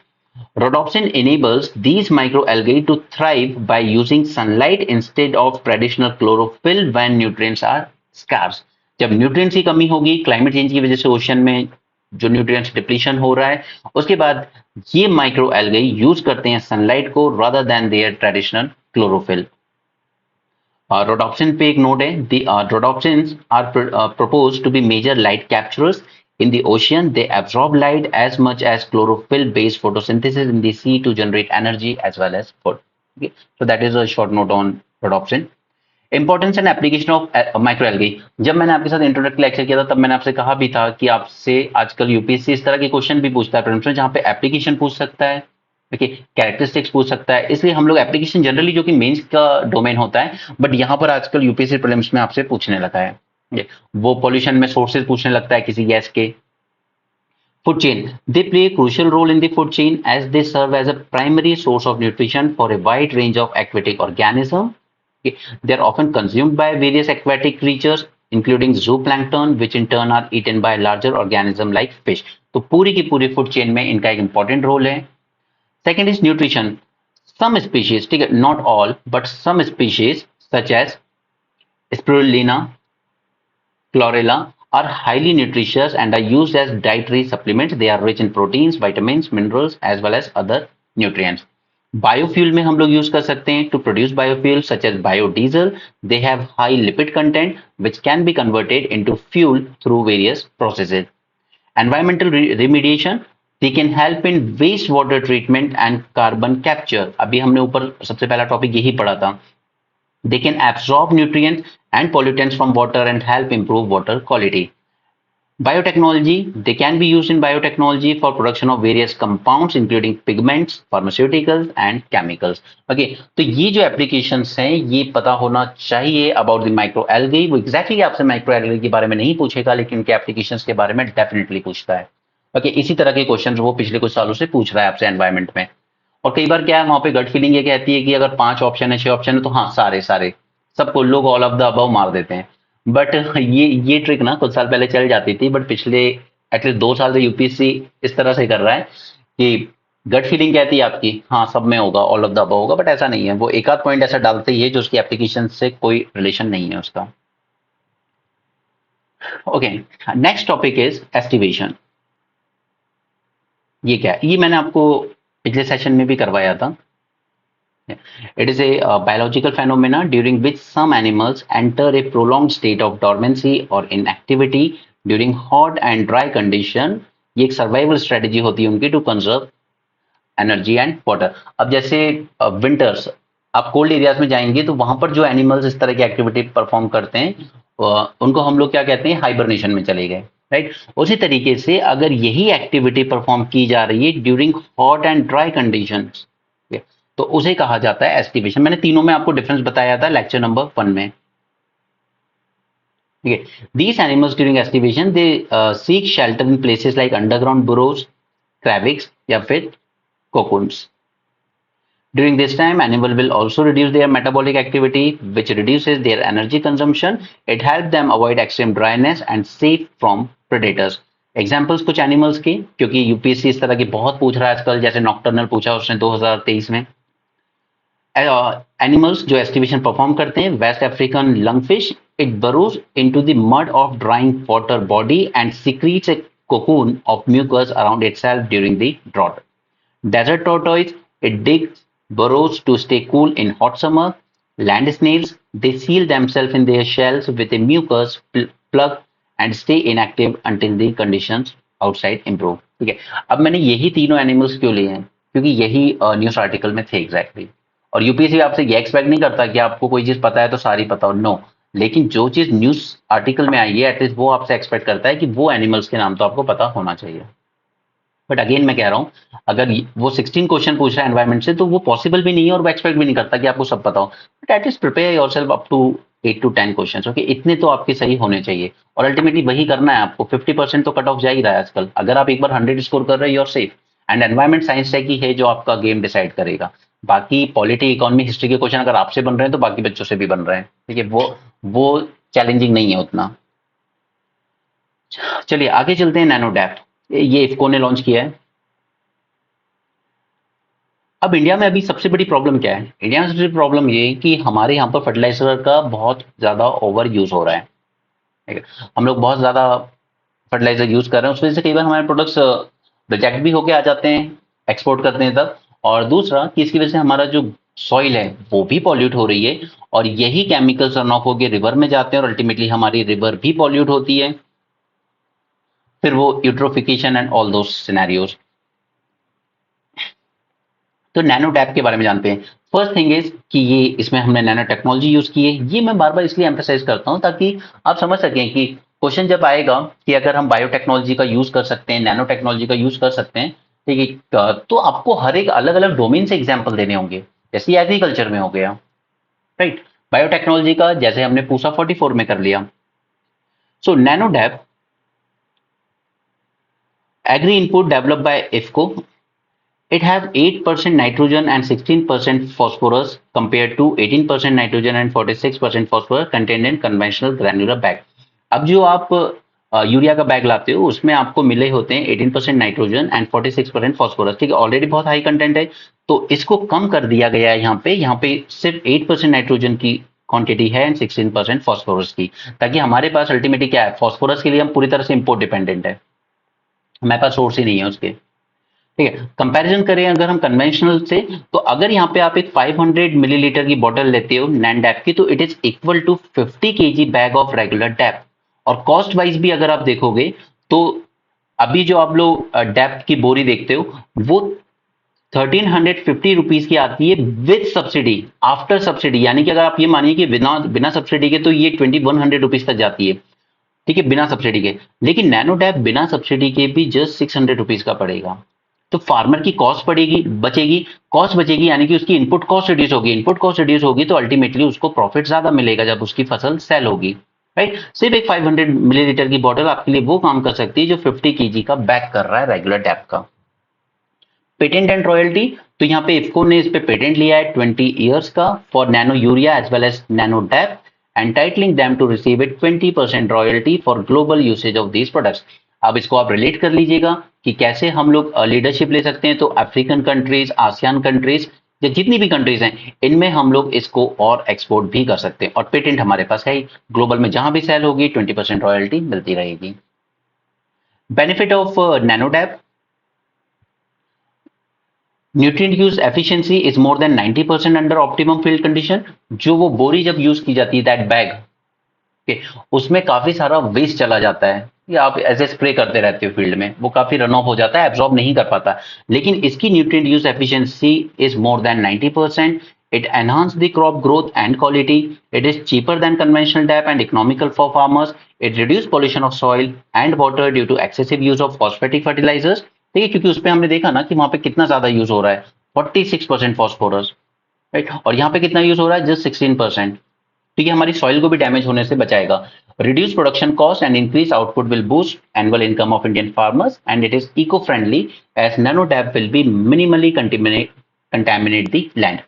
Rhodopsin enables these microalgae to thrive by using sunlight instead of traditional chlorophyll when nutrients are scarce. जब न्यूट्रिएंट्स की कमी होगी, क्लाइमेट चेंज की वजह से ओशन में जो न्यूट्रिएंट्स डिप्लीशन हो रहा है, उसके बाद ये माइक्रोएल्गे यूज करते हैं सनलाइट को rather than their traditional chlorophyll. Rhodopsin पे एक नोट है. The rhodopsins are proposed to be major light capturers. In the ocean, they absorb light as much as chlorophyll-based photosynthesis in the sea to generate energy as well as food. Okay, so that is a short note on rhodopsin. Importance and application of microalgae. जब मैंने आपके साथ introductory lecture किया था तब मैंने आपसे कहा भी था कि आपसे आजकल यूपीएससी इस तरह के क्वेश्चन भी पूछता है प्रीलिम्स में, जहाँ पे एप्लीकेशन पूछ सकता है, ओके, कैरेक्टरिस्टिक्स पूछ सकता है. इसलिए हम लोग एप्लीकेशन जनरली जो कि मेंस का डोमेन होता है, बट यहाँ पर आजकल यूपीएससी प्रीलिम्स में आपसे पूछने लगा है. वो पॉल्यूशन में सोर्सेज पूछने लगता है किसी गैस के. Food chain. They play a crucial role in the food chain as they serve as a primary source of nutrition for a wide range of aquatic organisms. Okay. They are often consumed by various aquatic creatures, including zooplankton, which in turn are eaten by larger organisms like fish. तो पूरी की पूरी food chain में इनका एक important role है. Second is nutrition. Some species, ठीक है, not all but some species such as spirulina, chlorella are highly nutritious and are used as dietary supplements. They are rich in proteins, vitamins, minerals as well as other nutrients. Biofuel में हम लोग use कर सकते हैं. To produce biofuel such as biodiesel, they have high lipid content which can be converted into fuel through various processes. Environmental remediation. They can help in wastewater treatment and carbon capture. अभी हमने ऊपर सबसे पहला topic यही पढ़ा था. They can absorb nutrients and pollutants from water and help improve water quality. Biotechnology. They can be used in biotechnology for production of various compounds including pigments, pharmaceuticals and chemicals. Okay, तो ये जो applications हैं ये पता होना चाहिए about the microalgae. वो exactly आपसे microalgae के बारे में नहीं पूछेगा लेकिन इनके applications के बारे में definitely पूछता है. Okay, इसी तरह के क्वेश्चन वो पिछले कुछ सालों से पूछ रहा है आपसे एनवायरमेंट में. और कई बार क्या है वहां पे गट फीलिंग ये कहती है कि अगर 5 ऑप्शन है 6 ऑप्शन है तो हाँ सारे सारे सबको लोग ऑल ऑफ द अबव मार देते हैं. बट ये ट्रिक ना कुछ साल पहले चल जाती थी, बट पिछले एटलीस्ट 2 साल से यूपीएससी इस तरह से कर रहा है कि गट फीलिंग कहती है आपकी हाँ सब में होगा, ऑल ऑफ द अबव होगा, बट ऐसा नहीं है. वो एक आध पॉइंट ऐसा डालते ही है जो उसकी एप्लीकेशन से कोई रिलेशन नहीं है उसका. Okay, next topic is aestivation. ये क्या है? ये मैंने आपको पिछले सेशन में भी करवाया था. It is a biological phenomena during which some animals enter a prolonged state of dormancy or inactivity during hot and dry condition. ये एक सर्वाइवल स्ट्रेटेजी होती है उनकी to conserve energy and water. अब जैसे विंटर्स आप कोल्ड एरियाज में जाएंगे तो वहां पर जो एनिमल्स इस तरह की एक्टिविटी परफॉर्म करते हैं उनको हम लोग क्या कहते हैं, हाइबरनेशन में चले गए, राइट. उसी तरीके से अगर यही एक्टिविटी परफॉर्म की जा रही है during hot and dry conditions तो उसे कहा जाता है एस्टिवेशन. मैंने तीनों में आपको डिफरेंस बताया था लेक्चर नंबर 1 में. ठीक है, these animals during aestivation they seek shelter in places like underground burrows, crevices या फिर cocoons. During this time, animal will also reduce their metabolic activity, which reduces their energy consumption. It helps them avoid extreme dryness and safe from predators. Examples कुछ animals की, क्योंकि UPSC इस तरह की बहुत पूछ रहा है आजकल, जैसे नॉक्टर्नल पूछा उसने 2023 में. एनिमल्स जो एस्टिवेशन परफॉर्म करते हैं, West African lungfish, it burrows into the mud of drying water body and secretes a cocoon of mucus around itself during the drought. Desert tortoise, it digs burrows to stay cool in hot summer. Land snails, they seal themselves in their shells with a mucus plug and stay inactive until the conditions outside improve. ठीक है, अब मैंने यही तीनों animals क्यों लिए हैं, क्योंकि यही न्यूज आर्टिकल में थे एग्जैक्टली। और यूपीएससी आपसे ये एक्सपेक्ट नहीं करता कि आपको कोई चीज पता है तो सारी पता हो, नो। लेकिन जो चीज न्यूज आर्टिकल में आई है एटलीस्ट वो आपसे एक्सपेक्ट करता है कि वो एनिमल्स के नाम तो आपको पता होना चाहिए। बट अगेन मैं कह रहा हूँ, अगर वो 16 क्वेश्चन पूछ रहा है एनवायरमेंट से तो वो पॉसिबल भी नहीं है और वो एक्सपेक्ट भी नहीं करता कि आपको सब पता हो। But at least prepare yourself up to 8 to 10 question, okay, इतने तो आपके सही होने चाहिए। और अल्टीमेटली वही करना है आपको, 50% तो कट ऑफ जा ही रहा है आजकल। अगर आप एक बार 100 स्कोर कर रहे हो, you're safe. And environment science tech ही है जो आपका गेम डिसाइड करेगा। बाकी पॉलिटी, इकोनॉमी, हिस्ट्री के क्वेश्चन अगर आपसे बन रहे हैं तो बाकी बच्चों से भी बन रहे हैं, ठीक है, वो चैलेंजिंग नहीं है उतना। चलिए आगे चलते हैं। नैनो डैप, ये इफको ने लॉन्च किया है। अब इंडिया में अभी सबसे बड़ी प्रॉब्लम क्या है? इंडिया में सबसे बड़ी प्रॉब्लम ये है कि हमारे यहाँ पर फर्टिलाइजर का बहुत ज्यादा ओवर यूज हो रहा है, ठीक है। हम लोग बहुत ज्यादा फर्टिलाइजर यूज कर रहे हैं, उस वजह से कई बार हमारे प्रोडक्ट्स रिजेक्ट भी होके आ जाते हैं, एक्सपोर्ट करते हैं तब। और दूसरा कि इसकी वजह से हमारा जो सॉइल है वो भी पॉल्यूट हो रही है, और यही केमिकल्स रन ऑफ होकर रिवर में जाते हैं और अल्टीमेटली हमारी रिवर भी पॉल्यूट होती है। फिर वो eutrophication and all those scenarios. तो नैनो टैप के बारे में जानते हैं। फर्स्ट थिंग इज कि ये इसमें हमने नैनो टेक्नोलॉजी यूज की है। ये मैं बार बार इसलिए एम्फेसाइज करता हूं ताकि आप समझ सकें कि क्वेश्चन जब आएगा कि अगर हम बायोटेक्नोलॉजी का यूज कर सकते हैं, नैनो टेक्नोलॉजी का यूज कर सकते हैं, ठीक है, तो आपको हर एक अलग अलग डोमेन से एग्जाम्पल देने होंगे। जैसे एग्रीकल्चर में हो गया, राइट, बायोटेक्नोलॉजी का जैसे हमने पूसा 44 में कर लिया। So nano DAP agri input developed by IFCO. It has 8% nitrogen and 16% phosphorus compared to 18% nitrogen and 46% phosphorus contained in conventional granular bag. अब जो आप यूरिया का बैग लाते हो उसमें आपको मिले होते हैं 18% नाइट्रोजन एंड 46% फॉस्फोरस, ठीक है, ऑलरेडी बहुत हाई कंटेंट है। तो इसको कम कर दिया गया है यहाँ पे सिर्फ 8% नाइट्रोजन की क्वांटिटी है एंड 16% फॉस्फोरस की, ताकि हमारे पास अल्टीमेटली क्या है, फॉस्फोरस के लिए हम पूरी तरह से इम्पोर्ट डिपेंडेंट है, हमारे पास सोर्स ही नहीं है उसके, ठीक है। कंपैरिजन करें अगर हम कन्वेंशनल से, तो अगर यहाँ पे आप एक 500 मिलीलीटर की बोतल लेते हो नैन डैप की, तो it is equal to 50 KG bag of regular DAP. और कॉस्ट वाइज भी अगर आप देखोगे तो अभी जो आप लोग डैप की बोरी देखते हो वो 1350 रुपीज की आती है विद सब्सिडी, आफ्टर सब्सिडी, यानी कि अगर आप ये मानिए कि बिना बिना सब्सिडी के तो ये 2100 रुपीज तक जाती है, ठीक है, बिना सब्सिडी के। लेकिन नैनो डैप बिना सब्सिडी के भी जस्ट 600 रुपीज का पड़ेगा। तो फार्मर की कॉस्ट पड़ेगी, बचेगी, कॉस्ट बचेगी, यानी कि उसकी इनपुट कॉस्ट रिड्यूस होगी, इनपुट कॉस्ट रिड्यूस होगी तो अल्टीमेटली उसको प्रॉफिट ज्यादा मिलेगा जब उसकी फसल सेल होगी, राइट। सिर्फ एक 500 मिलीलीटर की बॉटल आपके लिए वो काम कर सकती है जो 50 केजी का बैग कर रहा है रेगुलर टैप का। पेटेंट एंड रॉयल्टी, तो यहाँ पे इफको ने इस पे पेटेंट लिया है 20 इयर्स का for nano urea as well as nano DAP, entitling them to receive a 20% royalty for global usage of these products। अब इसको आप रिलेट कर लीजिएगा कि कैसे हम लोग लीडरशिप ले सकते हैं। तो अफ्रीकन कंट्रीज, आसियान कंट्रीज, या जितनी भी कंट्रीज हैं इनमें हम लोग इसको और एक्सपोर्ट भी कर सकते हैं, और पेटेंट हमारे पास है ही। ग्लोबल में जहां भी सेल होगी 20% रॉयल्टी मिलती रहेगी। Benefit of nano DAP, nutrient use efficiency is more than 90% under optimum field condition. जो वो बोरी जब यूज की जाती है दैट बैग, उसमें काफी सारा वेस्ट चला जाता है, या आप ऐसे स्प्रे करते रहते हो फील्ड में, वो काफी रन ऑफ हो जाता है, एब्जॉर्ब नहीं कर पाता। लेकिन इसकी nutrient use efficiency is more than 90%। It enhances the crop growth and quality. It is cheaper than conventional DAP and economical for farmers. It reduces pollution of soil and water due to excessive use of phosphatic fertilizers. ठीक है, क्योंकि उस पे हमने देखा ना कि वहां पे कितना ज्यादा यूज हो रहा है, 46% फॉस्फोरस, राइट, और यहाँ पे कितना यूज हो रहा है, जस्ट 16%। ठीक है, हमारी सॉइल को भी डैमेज होने से बचाएगा। Reduce production cost and increase output will boost annual income of Indian farmers and it is eco friendly as nano DAP will be minimally contaminate the land.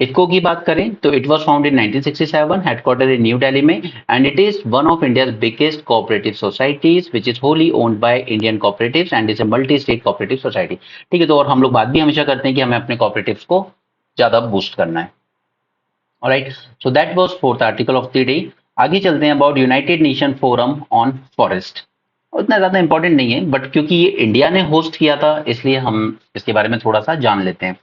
IFFCO की बात करें तो it was found in 1967, headquarter in New Delhi में, and it is one of India's biggest cooperative societies which is wholly owned by Indian cooperatives and is a multi state cooperative society. ठीक है, तो और हम लोग बात भी हमेशा करते हैं कि हमें अपने कोऑपरेटिव्स को ज्यादा बूस्ट करना है। Alright, so that was fourth article of the day. आगे चलते हैं about United nation forum on forest. उतना ज्यादा इंपॉर्टेंट नहीं है, बट क्योंकि ये इंडिया ने होस्ट किया था इसलिए हम इसके बारे में थोड़ा सा जान लेते हैं।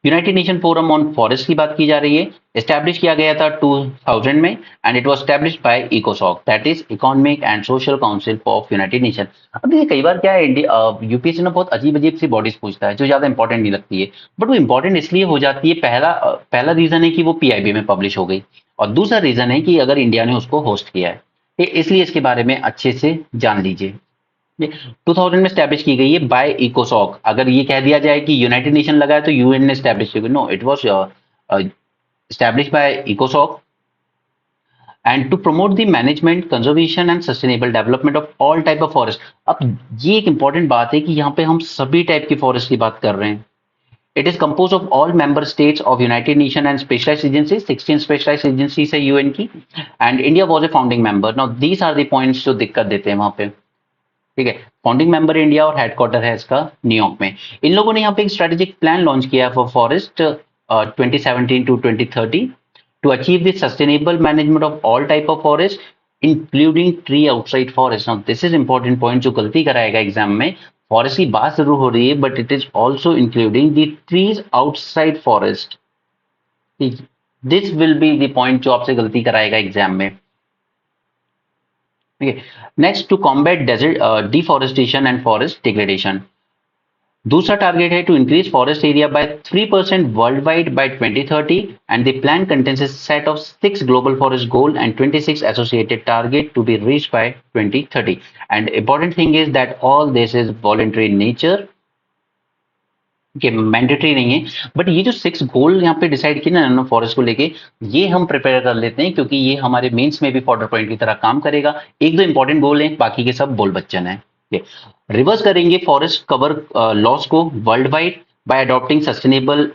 United nation forum on forest की बात की जा रही है, एस्टैब्लिश किया गया था 2000 में and it was established by इकोसॉक, that is economic and social council of United Nation. अब देखिए कई बार क्या है, इंडिया यूपीएससी ना बहुत अजीब अजीब सी बॉडीज पूछता है जो ज्यादा इंपॉर्टेंट नहीं लगती है, बट वो इंपॉर्टेंट इसलिए हो जाती है, पहला रीजन है कि वो पीआईबी में पब्लिश हो गई, और दूसरा रीजन है कि अगर इंडिया ने उसको होस्ट किया है, इसलिए इसके बारे में अच्छे से जान लीजिए। ये 2000 में स्टैब्लिश की गई है बाय इकोसॉक। अगर ये कह दिया जाए कि यूनाइटेड नेशन लगा है तो यूएन ने स्टैब्लिश की, no, it was established by ECOSOC and to promote the management, conservation and sustainable development of all type of forest। अब ये एक इंपॉर्टेंट बात है कि यहाँ पे हम सभी टाइप की फॉरेस्ट की बात कर रहे हैं। It is compose of all member states of United Nation and specialized agency, 16 specialized agencies है यूएन की, and India was a founding member. Now these are the points जो दिक्कत देते हैं वहां पे, ठीक है। फाउंडिंग मेंबर इंडिया और हेडक्वार्टर है इसका न्यूयॉर्क में। इन लोगों ने यहाँ पे एक स्ट्रेटेजिक प्लान लॉन्च किया for forest 2017 to 2030 to achieve the sustainable management of all type of forest including tree outside forest। Now this is important point जो गलती कराएगा एग्जाम में। फॉरेस्ट की बात जरूर हो रही है but it is also including the trees outside forest. This will be the point जो आपसे गलती कराएगा एग्जाम में। Next, to combat desert deforestation and forest degradation. दूसरा टारगेट है to increase forest area by 3% world wide by 2030 and the plan contains a set of 6 global forest goal and 26 associated target to be reached by 2030। and important thing is that all this is voluntary in nature, कि mandatory नहीं है, but ये जो 6 गोल यहाँ पे decide किए ना forest को लेके, ये हम प्रिपेयर कर लेते हैं क्योंकि ये हमारे मेंस में भी फॉर्डर पॉइंट की तरह काम करेगा। एक दो इंपॉर्टेंट गोल हैं, बाकी के सब बोल बच्चन है। रिवर्स करेंगे फॉरेस्ट कवर लॉस को world wide bye adopting sustainable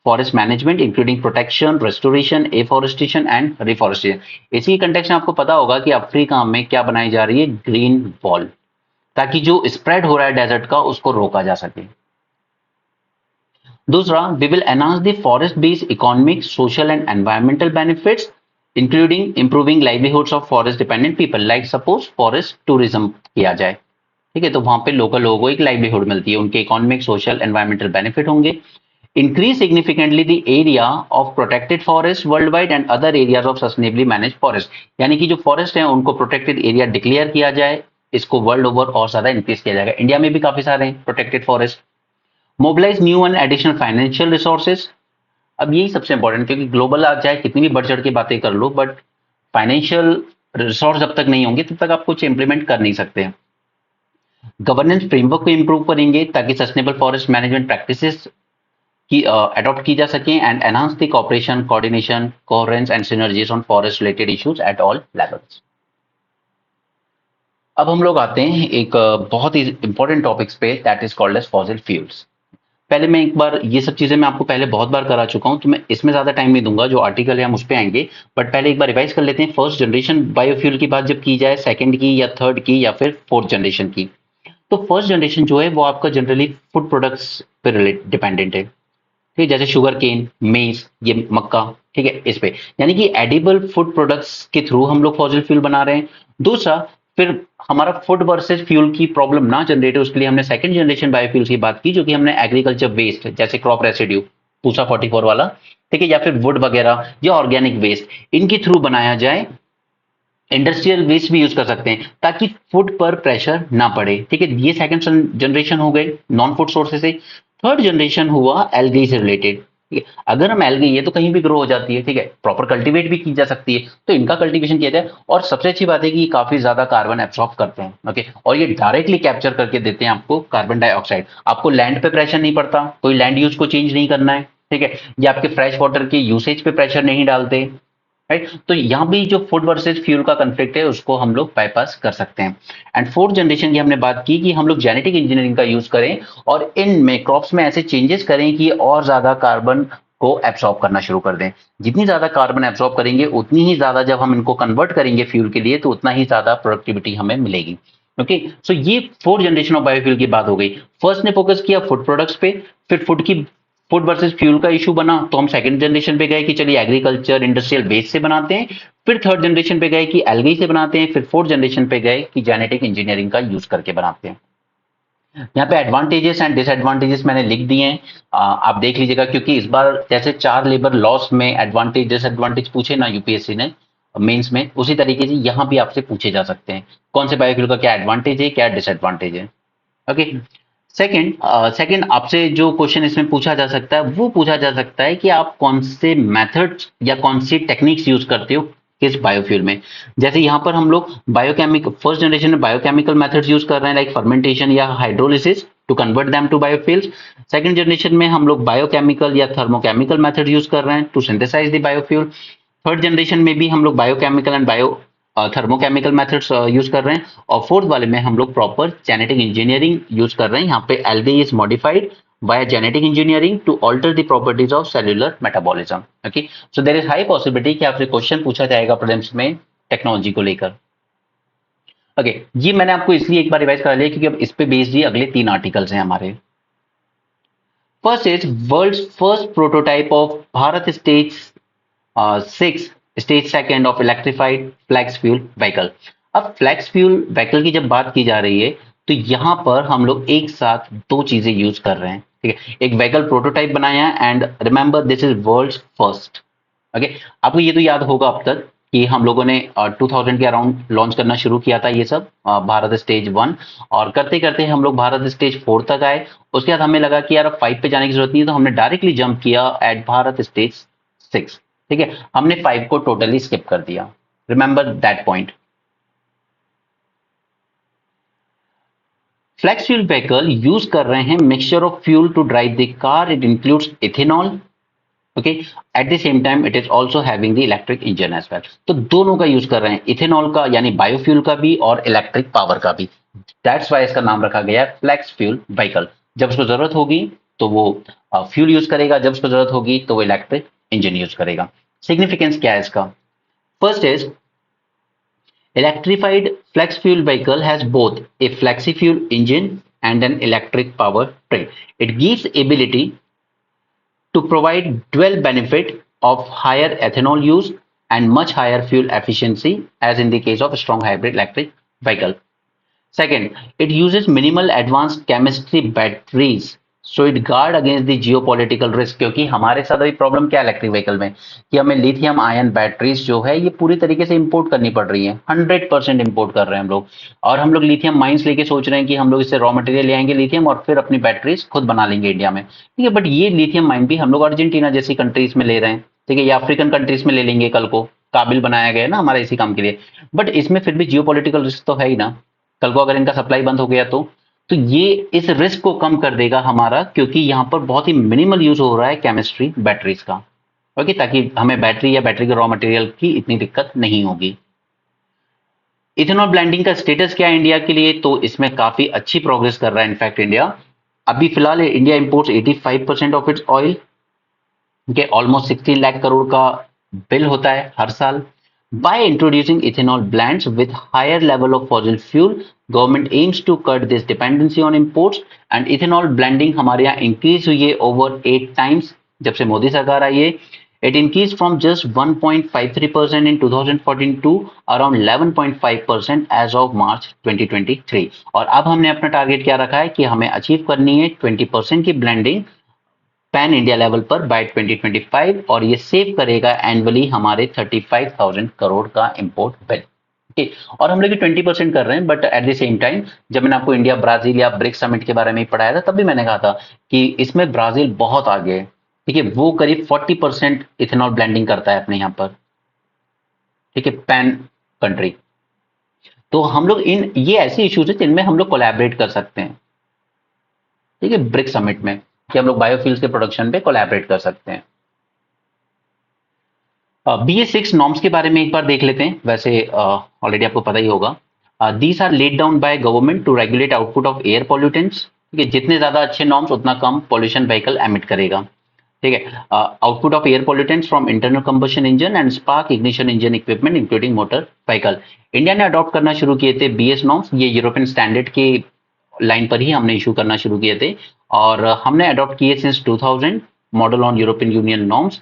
forest management including protection, restoration, afforestation and reforestation. इसी कंटेक्स्ट में आपको पता होगा कि अफ्रीका में क्या बनाई जा रही है, ग्रीन वॉल, ताकि जो स्प्रेड हो रहा है डेजर्ट का उसको रोका जा सके। दूसरा, we will enhance the forest based economic, social and environmental benefits including improving livelihoods of forest dependent people, like suppose forest tourism किया जाए, ठीक है, तो वहां पे लोकल लोगों को एक लाइवलीहुड मिलती है, उनके इकोनॉमिक, सोशल, एनवायरमेंटल बेनिफिट होंगे। Increase significantly the area of protected forest world wide and other areas of sustainably manage forest, यानी कि जो फॉरेस्ट है उनको प्रोटेक्टेड एरिया डिक्लेयर किया जाए, इसको वर्ल्ड ओवर और ज्यादा इंक्रीज किया जाएगा। इंडिया में भी काफी सारे हैं protected forest. Mobilize new and additional financial resources. अब यही सबसे इंपॉर्टेंट, क्योंकि ग्लोबल आप चाहे कितनी भी बढ़ चढ़ के बातें कर लो, बट फाइनेंशियल रिसोर्स जब तक नहीं होंगे तब तक आप कुछ इंप्लीमेंट कर नहीं सकते। गवर्नेंस फ्रेमवर्क को इंप्रूव करेंगे ताकि सस्टेनेबल फॉरेस्ट मैनेजमेंट प्रैक्टिसेस की अडॉप्ट की जा सके and enhance the cooperation, coordination, coherence and synergies on forest related issues at all levels. अब हम लोग आते हैं एक बहुत ही इंपॉर्टेंट टॉपिक्स पे, that is called as fossil fuels. पहले मैं एक बार, ये सब चीजें मैं आपको पहले बहुत बार करा चुका हूं, तो मैं इसमें ज्यादा टाइम नहीं दूंगा, जो आर्टिकल है हम उस पर आएंगे, बट पहले एक बार रिवाइज कर लेते हैं। फर्स्ट जनरेशन बायोफ्यूल की बात जब की जाए, सेकंड की या थर्ड की या फिर फोर्थ जनरेशन की, तो फर्स्ट जनरेशन जो है वो आपका जनरली फूड प्रोडक्ट्स पे डिपेंडेंट है, ठीक है, जैसे शुगर केन, मेज, ये मक्का, ठीक है, इस पे, यानी कि एडिबल फूड प्रोडक्ट्स के थ्रू हम लोग फॉसिल फ्यूल बना रहे हैं। दूसरा, फिर हमारा फूड वर्सेस फ्यूल की प्रॉब्लम ना जनरेट हो, उसके लिए हमने सेकंड जनरेशन बायोफ्यूल्स की बात की, जो कि हमने एग्रीकल्चर वेस्ट जैसे क्रॉप रेसिड्यू, पूसा 44 वाला, ठीक है, या फिर वुड वगैरह या ऑर्गेनिक वेस्ट, इनके थ्रू बनाया जाए। इंडस्ट्रियल वेस्ट भी यूज कर सकते हैं ताकि फूड पर प्रेशर ना पड़े, ठीक है। ये सेकंड जनरेशन हो गए नॉन फूड सोर्सेज से। थर्ड जनरेशन हुआ एल्गी से रिलेटेड, ठीक है। अगर हम एल्गी, ये तो कहीं भी ग्रो हो जाती है, ठीक है, प्रॉपर कल्टीवेट भी की जा सकती है, तो इनका कल्टीवेशन किया जाए। और सबसे अच्छी बात है कि ये काफी ज्यादा कार्बन एब्सॉर्ब करते हैं, ओके, और ये डायरेक्टली कैप्चर करके देते हैं आपको कार्बन डाइऑक्साइड। आपको लैंड पे प्रेशर नहीं पड़ता, कोई लैंड यूज को चेंज नहीं करना है, ठीक है, ये आपके फ्रेश वाटर के यूसेज पे प्रेशर नहीं डालते, राइट। तो यहां भी जो फूड वर्सेस फ्यूल का कंफ्लिक्ट है उसको हम लोग बाईपास कर सकते हैं। एंड फोर्थ जनरेशन की हमने बात की कि हम लोग जेनेटिक इंजीनियरिंग का यूज करें और इनमें क्रॉप्स में ऐसे चेंजेस करें कि और ज्यादा कार्बन को एब्सॉर्ब करना शुरू कर दें। जितनी ज्यादा कार्बन एब्सॉर्ब करेंगे उतनी ही ज्यादा, जब हम इनको कन्वर्ट करेंगे फ्यूल के लिए, तो उतना ही ज्यादा प्रोडक्टिविटी हमें मिलेगी। ओके, सो ये फोर्थ जनरेशन ऑफ बायोफ्यूल की बात हो गई। फर्स्ट ने फोकस किया फूड प्रोडक्ट्स पे, फिर फूड वर्सेस फ्यूल का इशू बना, तो हम सेकंड जनरेशन पे गए कि चलिए एग्रीकल्चर इंडस्ट्रियल वेस्ट से बनाते हैं। फिर थर्ड जनरेशन पे गए कि एल्गी से बनाते हैं। फिर फोर्थ जनरेशन पे गए कि जेनेटिक इंजीनियरिंग का यूज करके बनाते हैं। यहाँ पे एडवांटेजेस एंड डिसएडवांटेजेस मैंने लिख दिए हैं, आप देख लीजिएगा, क्योंकि इस बार जैसे 4 लेबर लॉस में एडवांटेज डिसएडवांटेज पूछे ना यूपीएससी ने मेंस में, उसी तरीके से यहाँ भी आपसे पूछे जा सकते हैं कौन से बायोफ्यूल का क्या एडवांटेज है क्या डिसएडवांटेज है। ओके। सेकंड आपसे जो क्वेश्चन इसमें पूछा जा सकता है वो पूछा जा सकता है कि आप कौन से मेथड्स या कौन सी टेक्निक्स यूज करते हो किस बायोफ्यूल में। जैसे यहाँ पर हम लोग बायोकेमिकल फर्स्ट जनरेशन में बायोकेमिकल मेथड्स यूज कर रहे हैं लाइक फर्मेंटेशन या hydrolysis to convert them to biofuels. Second generation में हम लोग बायोकेमिकल या थर्मोकेमिकल मेथड यूज कर रहे हैं to synthesize the biofuel. Third generation में भी हम लोग biochemical and bio thermochemical methods use कर रहे हैं। और फोर्थ वाले में हम लोग प्रॉपर जेनेटिक इंजीनियरिंग यूज कर रहे हैं। यहाँ पे algae is modified by genetic engineering to alter the properties of cellular metabolism. Okay, so there is high possibility कि आपसे क्वेश्चन पूछा जाएगा प्रीलिम्स में टेक्नोलॉजी को लेकर। ओके ये मैंने आपको इसलिए एक बार रिवाइज करा लिया क्योंकि अब इस पे बेस्ड ही अगले 3 आर्टिकल्स हैं हमारे। First is world's first prototype of Bharat stage 6 stage second of electrified flex fuel vehicle. अब फ्लैक्स फ्यूल व्हीकल की जब बात की जा रही है तो यहां पर हम लोग एक साथ दो चीजें यूज कर रहे हैं, ठीक है। एक व्हीकल प्रोटोटाइप बनाया है and remember this is world's first. Okay, आपको ये तो याद होगा अब तक कि हम लोगों ने 2000 के अराउंड लॉन्च करना शुरू किया था ये सब भारत स्टेज 1, और करते करते हम लोग भारत स्टेज 4 तक आए। उसके बाद हमें लगा कि यार अब 5 पे जाने की जरूरत नहीं है, तो हमने डायरेक्टली जंप किया एट भारत स्टेज 6, ठीक है। हमने 5 को टोटली स्किप कर दिया, remember that point. Flex fuel vehicle use कर रहे हैं mixture of fuel to drive the car, it includes ethanol, okay. At the same time it is also having the electric engine as well. तो दोनों का use कर रहे हैं, ethanol का यानी बायोफ्यूल का भी और इलेक्ट्रिक पावर का भी। दैट्स वाई इसका नाम रखा गया है फ्लेक्स फ्यूल व्हीकल। जब उसको जरूरत होगी तो वो फ्यूल यूज करेगा, जब उसको जरूरत होगी तो वो इलेक्ट्रिक इंजन यूज करेगा। सिग्निफिकेंस क्या है इसका? First is electrified flex fuel vehicle has both a flexi fuel engine and an electric power train. It gives ability to provide dual benefit of higher ethanol use and much higher fuel efficiency as in the case of a strong hybrid electric vehicle. Second, it uses minimal advanced chemistry batteries so it guard against the geopolitical risk। क्योंकि हमारे साथ अभी problem क्या है electric vehicle में कि हमें lithium ion batteries जो है ये पूरी तरीके से इंपोर्ट करनी पड़ रही है, 100% इंपोर्ट कर रहे हैं हम लोग। और हम लोग लिथियम माइंस लेके सोच रहे हैं कि हम लोग इससे रॉ मटेरियल ले आएंगे लिथियम और फिर अपनी बैटरीज खुद बना लेंगे इंडिया में, ठीक है। बट ये लिथियम माइन भी हम लोग अर्जेंटीना जैसी कंट्रीज में ले रहे हैं, ठीक है, या अफ्रीकन कंट्रीज में ले लेंगे कल को, काबिल बनाया गया है ना हमारा इसी काम के लिए। बट इसमें फिर भी जियोपॉलिटिकल रिस्क तो है ही ना, कल को अगर इनका सप्लाई बंद हो गया तो ये इस रिस्क को कम कर देगा हमारा, क्योंकि यहां पर बहुत ही मिनिमल यूज हो रहा है केमिस्ट्री बैटरीज का, ओके, ताकि हमें बैटरी या बैटरी के रॉ मटेरियल की इतनी दिक्कत नहीं होगी। इथेनॉल ब्लेंडिंग का स्टेटस क्या है इंडिया के लिए? तो इसमें काफी अच्छी प्रोग्रेस कर रहा है इनफैक्ट इंडिया। अभी फिलहाल India imports 85% of its oil, के ऑलमोस्ट 16 लाख करोड़ का बिल होता है हर साल। By introducing ethanol blends with higher level of fossil fuel, government aims to cut this dependency on imports and ethanol blending हमारे यहाँ increase हुई है over 8 times जब से मोदी सरकार आई है। It increased from just 1.53% in 2014 to around 11.5% as of March 2023। और अब हमने अपना टारगेट क्या रखा है कि हमें अचीव करनी है 20% की ब्लेंडिंग पैन इंडिया लेवल पर बाय 2025, और ये सेव करेगा एनुअली हमारे 35,000 करोड़ का इंपोर्ट बिल, ठीक। और हम लोग 20% कर रहे हैं, but at the same time जब मैंने आपको इंडिया ब्राजील या ब्रिक्स समिट के बारे में पढ़ाया था तब भी मैंने कहा था कि इसमें ब्राजील बहुत आगे है, ठीक है। वो करीब 40% इथेनॉल ब्लेंडिंग करता है अपने यहाँ पर, ठीक है, पैन कंट्री। तो हम लोग ये ऐसे इश्यूज है जिनमें हम लोग कोलैबोरेट कर सकते हैं, ठीक है, ब्रिक्स समिट में, कि हम लोग बायोफ्यूल्स के प्रोडक्शन पे कोलैबोरेट कर सकते हैं। BS6 नॉर्म्स के बारे में एक बार देख लेते हैं। वैसे ऑलरेडी आपको पता ही होगा, these are laid down by government to regulate output of air pollutants, ठीक है। जितने ज्यादा अच्छे नॉर्म्स उतना कम पॉल्यूशन व्हीकल एमिट करेगा, ठीक है। Output of air pollutants from internal combustion engine and spark ignition engine equipment including motor vehicle. India ने अडॉप्ट करना शुरू किए थे BS नॉर्म्स, ये यूरोपियन स्टैंडर्ड के लाइन पर ही हमने इशू करना शुरू किए थे, और हमने अडॉप्ट किए since 2000 model on European union norms.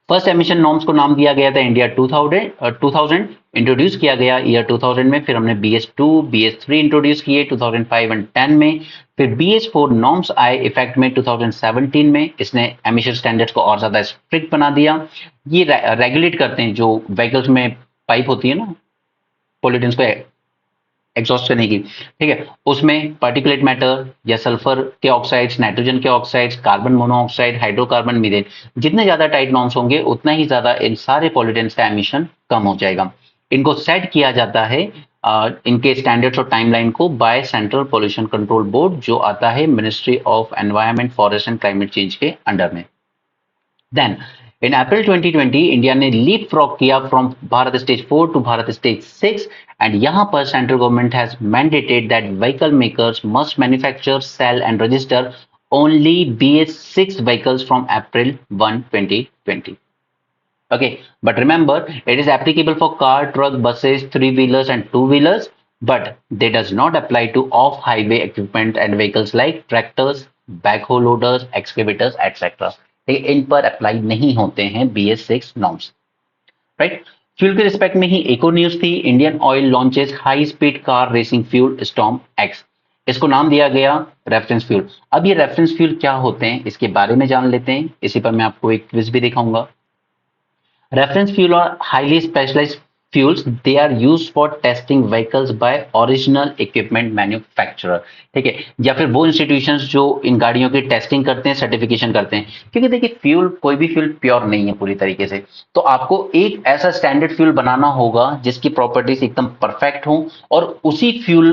First emission norms को नाम दिया गया था इंडिया 2000 इंट्रोड्यूस किया गया ईयर 2000 में। फिर हमने BS2 BS3 इंट्रोड्यूस किए 2005 एंड 10 में। फिर BS4 नॉर्म्स आए इफेक्ट में 2017 में। इसने एमिशन स्टैंडर्ड्स को और ज्यादा स्ट्रिक्ट बना दिया। ये रेगुलेट करते हैं जो व्हीकल्स में पाइप होती है ना पोल्यूटेंट्स को एग्जॉस्ट करने की, ठीक है, उसमें पार्टिकुलेट मैटर या सल्फर के ऑक्साइड्स, नाइट्रोजन के oxides, carbon monoxide, hydrocarbon, methane, जितने ज्यादा टाइट नॉर्म्स होंगे उतना ही ज्यादा इन सारे पॉल्यूटेंट्स का एमिशन कम हो जाएगा। इनको सेट किया जाता है इनके स्टैंडर्ड्स और टाइमलाइन को by central pollution control board, जो आता है ministry of environment, forest and climate change के अंडर में। देन इन अप्रैल 2020 इंडिया ने लीप फ्रॉग किया from Bharat stage 4 to Bharat stage 6 and यहां पर central government has mandated that vehicle makers must manufacture, sell and register only BS6 vehicles from April 1, 2020. Okay, but remember it is applicable for car, truck, buses, three-wheelers and two-wheelers, but they does not apply to off-highway equipment and vehicles like tractors, backhoe loaders, excavators, etc. इन पर apply नहीं होते हैं BS6 norms, right. Fuel के respect में ही एक और news थी, Indian oil launches high speed car racing fuel storm x. इसको नाम दिया गया रेफरेंस फ्यूल। अब ये रेफरेंस फ्यूल क्या होते हैं इसके बारे में जान लेते हैं। इसी पर मैं आपको एक क्विज भी दिखाऊंगा। Reference fuel are highly specialized fuels. They are used for testing vehicles by original equipment manufacturer. ठीक है, या फिर वो इंस्टीट्यूशंस जो इन गाड़ियों की टेस्टिंग करते हैं, सर्टिफिकेशन करते हैं। क्योंकि देखिए फ्यूल, कोई भी फ्यूल प्योर नहीं है पूरी तरीके से, तो आपको एक ऐसा स्टैंडर्ड फ्यूल बनाना होगा जिसकी प्रॉपर्टीज एकदम परफेक्ट हो और उसी फ्यूल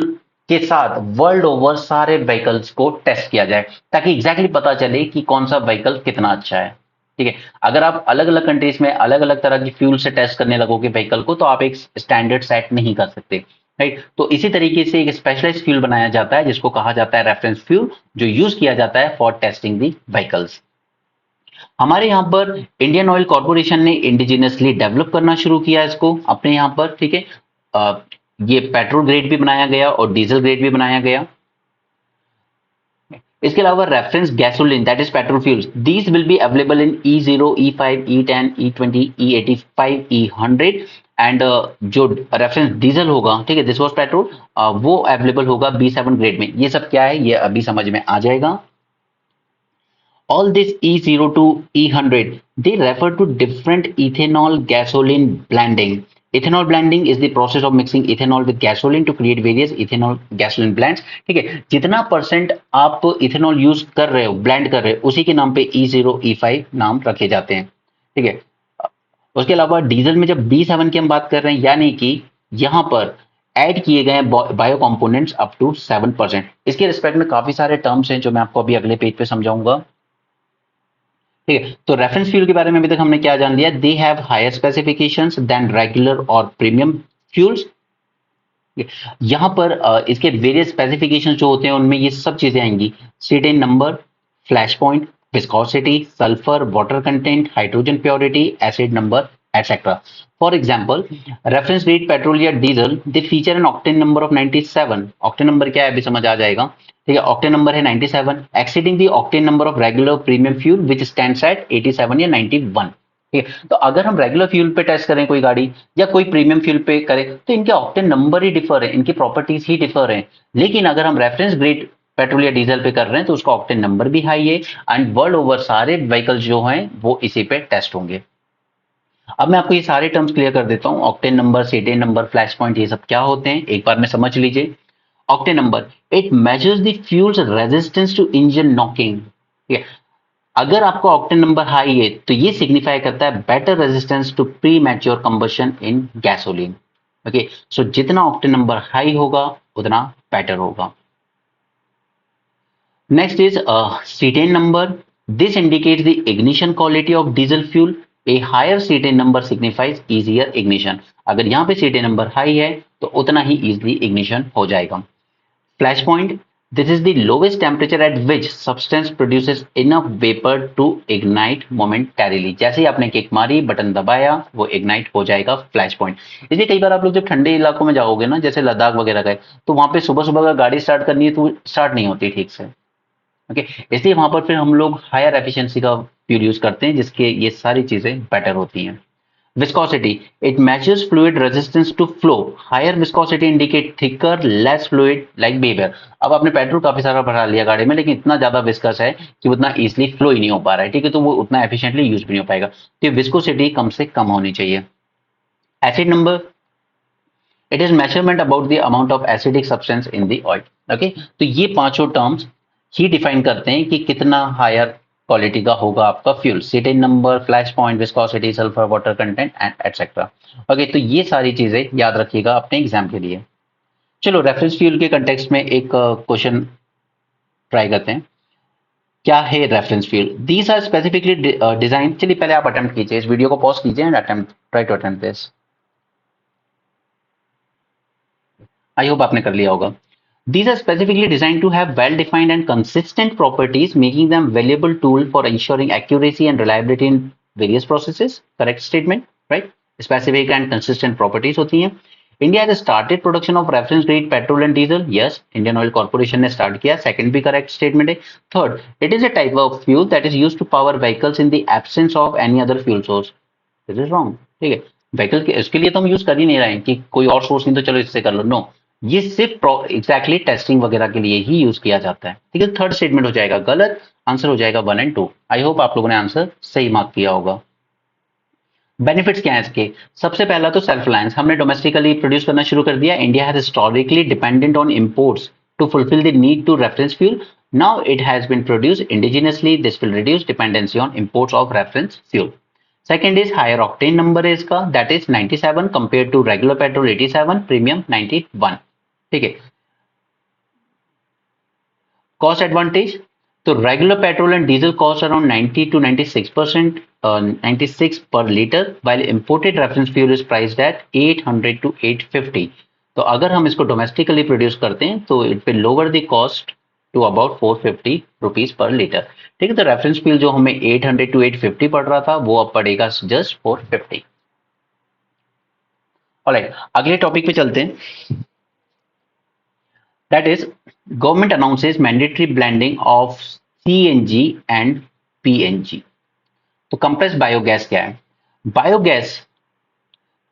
के साथ वर्ल्ड ओवर सारे व्हीकल्स को टेस्ट किया जाए ताकि एग्जैक्टली पता चले कि कौन सा व्हीकल कितना अच्छा है। ठीक है, अगर आप अलग अलग कंट्रीज में अलग अलग तरह की फ्यूल से टेस्ट करने लगोगे व्हीकल को तो आप एक स्टैंडर्ड सेट नहीं कर सकते, राइट। तो इसी तरीके से एक स्पेशलाइज्ड फ्यूल बनाया जाता है जिसको कहा जाता है रेफरेंस फ्यूल, जो यूज किया जाता है फॉर टेस्टिंग दी व्हीकल्स। हमारे यहाँ पर इंडियन ऑयल कॉर्पोरेशन ने इंडिजिनियसली डेवलप करना शुरू किया इसको अपने यहाँ पर, ठीक है। ये पेट्रोल ग्रेड भी बनाया गया और डीजल ग्रेड भी बनाया गया। इसके अलावा reference gasoline that is petrol fuels, these will be available in E0, E5, E10, E20, E85, E100 and जो रेफरेंस डीजल होगा, ठीक है, दिस वाज पेट्रोल, वो अवेलेबल होगा B7 ग्रेड में। ये सब क्या है ये अभी समझ में आ जाएगा। All this E0 to E100 they refer to different ethanol gasoline blending. Ethanol blending is the process of mixing ethanol with gasoline to create various ethanol gasoline blends. ठीक है, जितना परसेंट आप इथेनॉल यूज कर रहे हो, blend कर रहे हो, उसी के नाम पे E0, E5 नाम रखे जाते हैं, ठीक है। उसके अलावा डीजल में जब B7 की हम बात कर रहे हैं, यानी कि यहाँ पर ऐड किए गए बायो कंपोनेंट्स अप टू 7%। इसके रिस्पेक्ट में काफी सारे टर्म्स हैं जो मैं आपको अभी अगले पेज पे समझाऊंगा, ठीक है। तो रेफरेंस फ्यूल के बारे में अभी तक हमने क्या जान लिया, they have higher specifications than regular और प्रीमियम फ्यूल्स। यहां पर इसके वेरियस स्पेसिफिकेशंस जो होते हैं उनमें ये सब चीजें आएंगी, cetane number, flash point, viscosity, sulphur, water content, hydrogen purity, acid number, etcetera. For example reference grade petrol या diesel they feature an octane number of 97। Octane number क्या है अभी समझ आ जाएगा, ठीक है। ऑक्टेन नंबर है 97, exceeding the octane number of regular premium fuel which stands eight 87 या 91, ठीक है। तो अगर हम रेगुलर फ्यूल पे टेस्ट करें कोई गाड़ी या कोई प्रीमियम फ्यूल पे करें तो इनके ऑक्टेन नंबर ही डिफर है, इनकी प्रॉपर्टीज ही डिफर है। लेकिन अगर हम रेफरेंस ग्रेड पेट्रोल या डीजल पे कर रहे हैं तो उसका ऑक्टेन नंबर भी हाई है एंड वर्ल्ड ओवर सारे व्हीकल्स जो हैं वो इसी पे टेस्ट होंगे। अब मैं आपको ये सारे टर्म्स क्लियर कर देता हूं, octane number, cetane number, flash point, ये सब क्या होते हैं एक बार में समझ लीजिए। Octane number it measures the fuel's resistance to engine knocking, ठीक है। अगर आपका ऑक्टेन नंबर हाई है तो ये सिग्निफाई करता है better resistance to premature combustion in gasoline, okay. So जितना ऑक्टेन नंबर हाई होगा उतना बेटर होगा। Next is cetane number, this indicates the ignition quality of diesel fuel, a higher cetane number signifies easier ignition. अगर यहाँ पे cetane number high है तो उतना ही इजिली इग्निशन हो जाएगा। Flash point, this is the lowest temperature at which substance produces enough vapor to ignite momentarily। जैसे ही आपने किक मारी, बटन दबाया, वो इग्नाइट हो जाएगा फ्लैश पॉइंट। इसलिए कई बार आप लोग जब ठंडे इलाकों में जाओगे ना, जैसे लद्दाख वगैरह गए, तो वहां पे सुबह सुबह अगर गाड़ी स्टार्ट करनी है तो स्टार्ट नहीं होती ठीक से, ओके। इसलिए वहां पर फिर हम लोग हायर एफिशिएंसी का फ्यूल यूज करते हैं जिसके ये सारी चीजें बेटर होती हैं। Viscosity. It measures fluid resistance to flow. Higher viscosity indicate thicker, less fluid like behavior. अब आपने पेट्रोल काफी सारा भरा लिया गाड़ी में, लेकिन इतना ज्यादा विस्कस है कि उतना इजिली फ्लो ही नहीं हो पा रहा है, ठीक है, तो वो उतना एफिशिएंटली यूज भी नहीं हो पाएगा। तो विस्कोसिटी कम से कम होनी चाहिए। Acid number, it is measurement about the amount of acidic substance in the oil. Okay, तो ये पांचों टर्म्स ही डिफाइन करते हैं कि कितना हायर क्वालिटी का होगा आपका fuel. Cetane number, flash point, viscosity, sulphur water content and etcetera. Okay, तो ये सारी चीजें याद रखिएगा अपने एग्जाम के लिए। चलो रेफरेंस फ्यूल के कंटेक्स्ट में एक क्वेश्चन ट्राई करते हैं। क्या है reference fuel? These are specifically design. चलिए पहले आप अटेम्प्ट कीजिए, इस वीडियो को पॉज कीजिए and attempt, try to attempt this. I hope आपने कर लिया होगा। These are specifically designed to have well-defined and consistent properties, making them valuable tool for ensuring accuracy and reliability in various processes. Correct statement, right? Specific and consistent properties होती हैं। India has started production of reference grade petrol and diesel. Yes, Indian Oil Corporation ने start किया। Second भी correct statement है। Third, it is a type of fuel that is used to power vehicles in the absence of any other fuel source. This is wrong. ठीक है, vehicle के इसके लिए तो हम यूज कर ही नहीं रहे हैं कि कोई और सोर्स नहीं तो चलो इससे कर लो। नो, ये सिर्फ एग्जैक्टली टेस्टिंग वगैरह के लिए ही यूज किया जाता है। ठीक है, थर्ड स्टेटमेंट हो जाएगा गलत, आंसर हो जाएगा 1 एंड 2। आई होप आप लोगों ने आंसर सही मार्क किया होगा। बेनिफिट्स क्या है इसके? सबसे पहला तो सेल्फ रिलायंस, हमने डोमेस्टिकली प्रोड्यूस करना शुरू कर दिया। India has historically dependent on imports to fulfil the need to reference fuel. Now it has been produced indigenously, this will reduce dependency on imports of reference fuel. Second is higher octane number है इसका, that is 97 compared to regular petrol 87, premium 91। ठीक है, cost advantage, तो regular petrol and diesel cost around 90 to 96%, 96 पर litre, while imported reference fuel is priced at 800 to 850। तो अगर हम इसको डोमेस्टिकली प्रोड्यूस करते हैं तो it will lower the cost to about 450 rupees per litre. ठीक है, तो रेफरेंस फ्यूल जो हमें 800 to 850 पड़ रहा था वो अब पड़ेगा जस्ट 450। ऑलराइट, अगले टॉपिक पे चलते हैं। That is, government announces mandatory blending of CNG and PNG। तो compressed biogas क्या है? Biogas,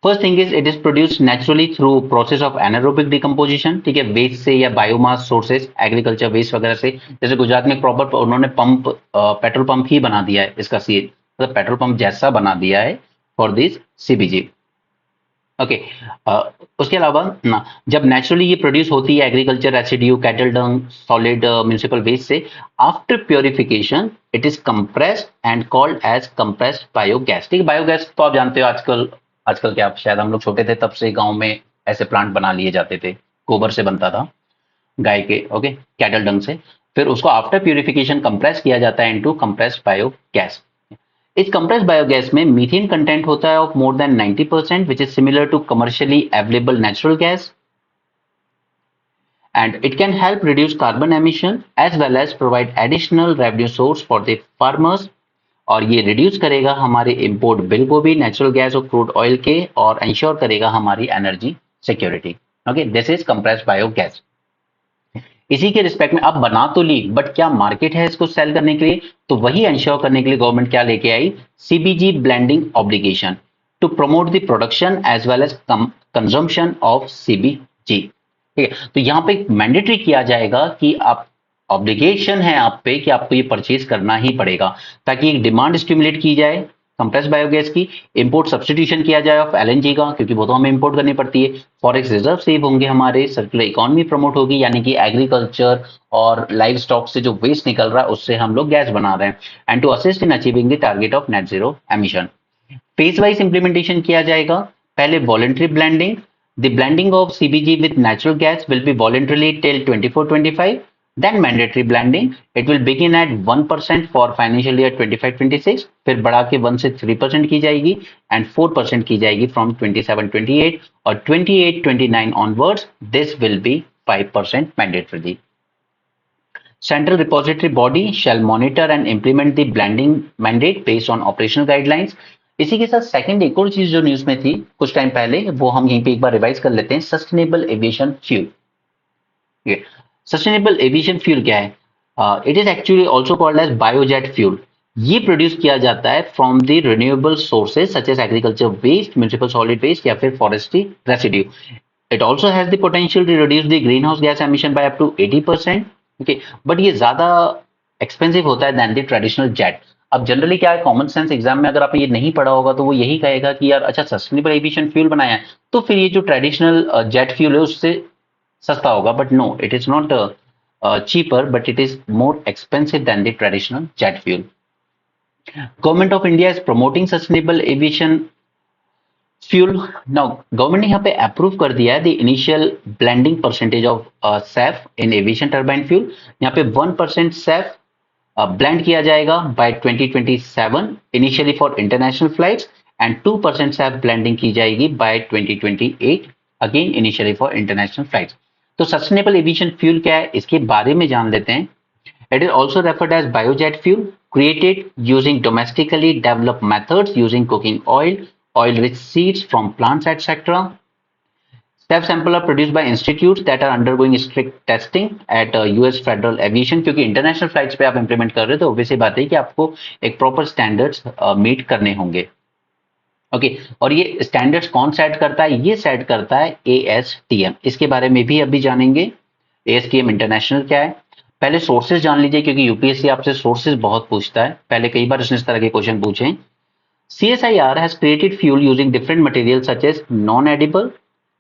first thing is it is produced naturally through process of anaerobic decomposition। ठीक है, वेस्ट से या बायोमास सोर्सेस, एग्रीकल्चर वेस्ट वगैरह से। जैसे गुजरात में प्रॉपर उन्होंने पंप, पेट्रोल पंप ही बना दिया है इसका, सी मतलब पेट्रोल पंप जैसा बना दिया है फॉर दिस CBG। ओके, उसके अलावा ना, जब नेचुरली ये प्रोड्यूस होती है agriculture residue, cattle dung, solid municipal waste से, after purification it is compressed and called as compressed biogas. ठीक है, बायोगैस तो आप जानते हो आजकल, आजकल क्या, शायद हम लोग छोटे थे तब से गांव में ऐसे प्लांट बना लिए जाते थे, गोबर से बनता था गाय के, ओके, कैटल डंग से। फिर उसको आफ्टर प्योरिफिकेशन कंप्रेस किया जाता है इनटू कंप्रेस्ड बायोगैस। इस कंप्रेस्ड बायोगैस में मीथेन कंटेंट होता है of more than 90%, which is similar to commercially available natural gas, and it can help reduce carbon emission as well as provide additional revenue source for the farmers। और ये reduce करेगा हमारे import bill को भी, natural gas और crude oil के, और ensure करेगा हमारी energy security. Okay, this is compressed biogas. इसी के रिस्पेक्ट में अब बना तो ली, बट क्या मार्केट है इसको सेल करने के लिए? तो वही इंश्योर करने के लिए गवर्नमेंट क्या लेके आई? CBG blending obligation to promote the production as well as consumption of CBG। ठीक है, तो यहाँ पे मैंडेटरी किया जाएगा कि आप, ऑब्लिगेशन है आप पे कि आपको ये परचेज करना ही पड़ेगा, ताकि एक डिमांड स्टिमुलेट की जाए कंप्रेस्ड बायोगैस की, इंपोर्ट सब्सटीट्यूशन किया जाए ऑफ LNG का, क्योंकि वो तो हमें इंपोर्ट करनी पड़ती है, फॉरेक्स रिजर्व सेव होंगे हमारे, सर्कुलर इकोनॉमी प्रमोट होगी, यानी कि एग्रीकल्चर और लाइव स्टॉक से जो वेस्ट निकल रहा है उससे हम लोग गैस बना रहे हैं, and to assist in achieving the target of net zero emission. Phase wise implementation किया जाएगा। पहले voluntary blending, the blending of CBG with natural gas will be voluntarily till 24-25। Then mandatory blending, it will begin at 1% for financial year 25-26, फिर बढ़ा के 1 से 3% की जाएगी, and 4% की जाएगी from 27-28, और 28-29 onwards this will be 5% mandatory। Central repository body shall monitor and implement the blending mandate based on operational guidelines। इसी के साथ सेकंड एक और चीज जो न्यूज में थी कुछ टाइम पहले, वो हम यहीं पे एक बार रिवाइज कर लेते हैं। Sustainable aviation fuel. Sustainable aviation fuel क्या है? It is actually also called as biojet fuel. ये प्रोड्यूस किया जाता है from the renewable sources such as agriculture waste, municipal solid waste या फिर forestry residue. It also has the potential to reduce the greenhouse gas emission by up to 80%. Okay, but ये ज्यादा expensive होता है than the traditional jet. अब generally क्या है, common sense exam में अगर आपने ये नहीं पढ़ा होगा तो वो यही कहेगा कि यार अच्छा सस्टेनेबल एविएशन फ्यूल बनाया है तो फिर ये जो ट्रेडिशनल जेट फ्यूल है उससे सस्ता होगा. But no, it is not cheaper, but it is more expensive than the traditional jet fuel. Government of India is promoting sustainable aviation fuel. Now government ने यहाँ पे अप्रूव कर दिया है the initial blending percentage of SAF in aviation turbine fuel. यहाँ पे 1% SAF blend किया जाएगा by 2027 initially for international flights and 2% SAF blending की जाएगी by 2028 again initially for international flights. तो सस्टेनेबल एविएशन फ्यूल क्या है इसके बारे में जान लेते हैं. It is also referred as biojet fuel created using domestically developed methods using cooking oil rich seeds from plants, etc. SAF sample are produced by institutes that are undergoing strict testing at US Federal Aviation. क्योंकि international flights पे आप implement कर रहे हो तो obviously बात है कि आपको एक प्रॉपर स्टैंडर्ड्स मीट करने होंगे. ओके, और ये स्टैंडर्ड्स कौन सेट करता है? ये सेट करता है ASTM. इसके बारे में भी अभी जानेंगे. ASTM इंटरनेशनल क्या है. पहले सोर्सेज जान लीजिए क्योंकि यूपीएससी आपसे सोर्सेज बहुत पूछता है. पहले कई बार इसने इस तरह के क्वेश्चन पूछे. CSIR has created fuel using different materials such as non-edible,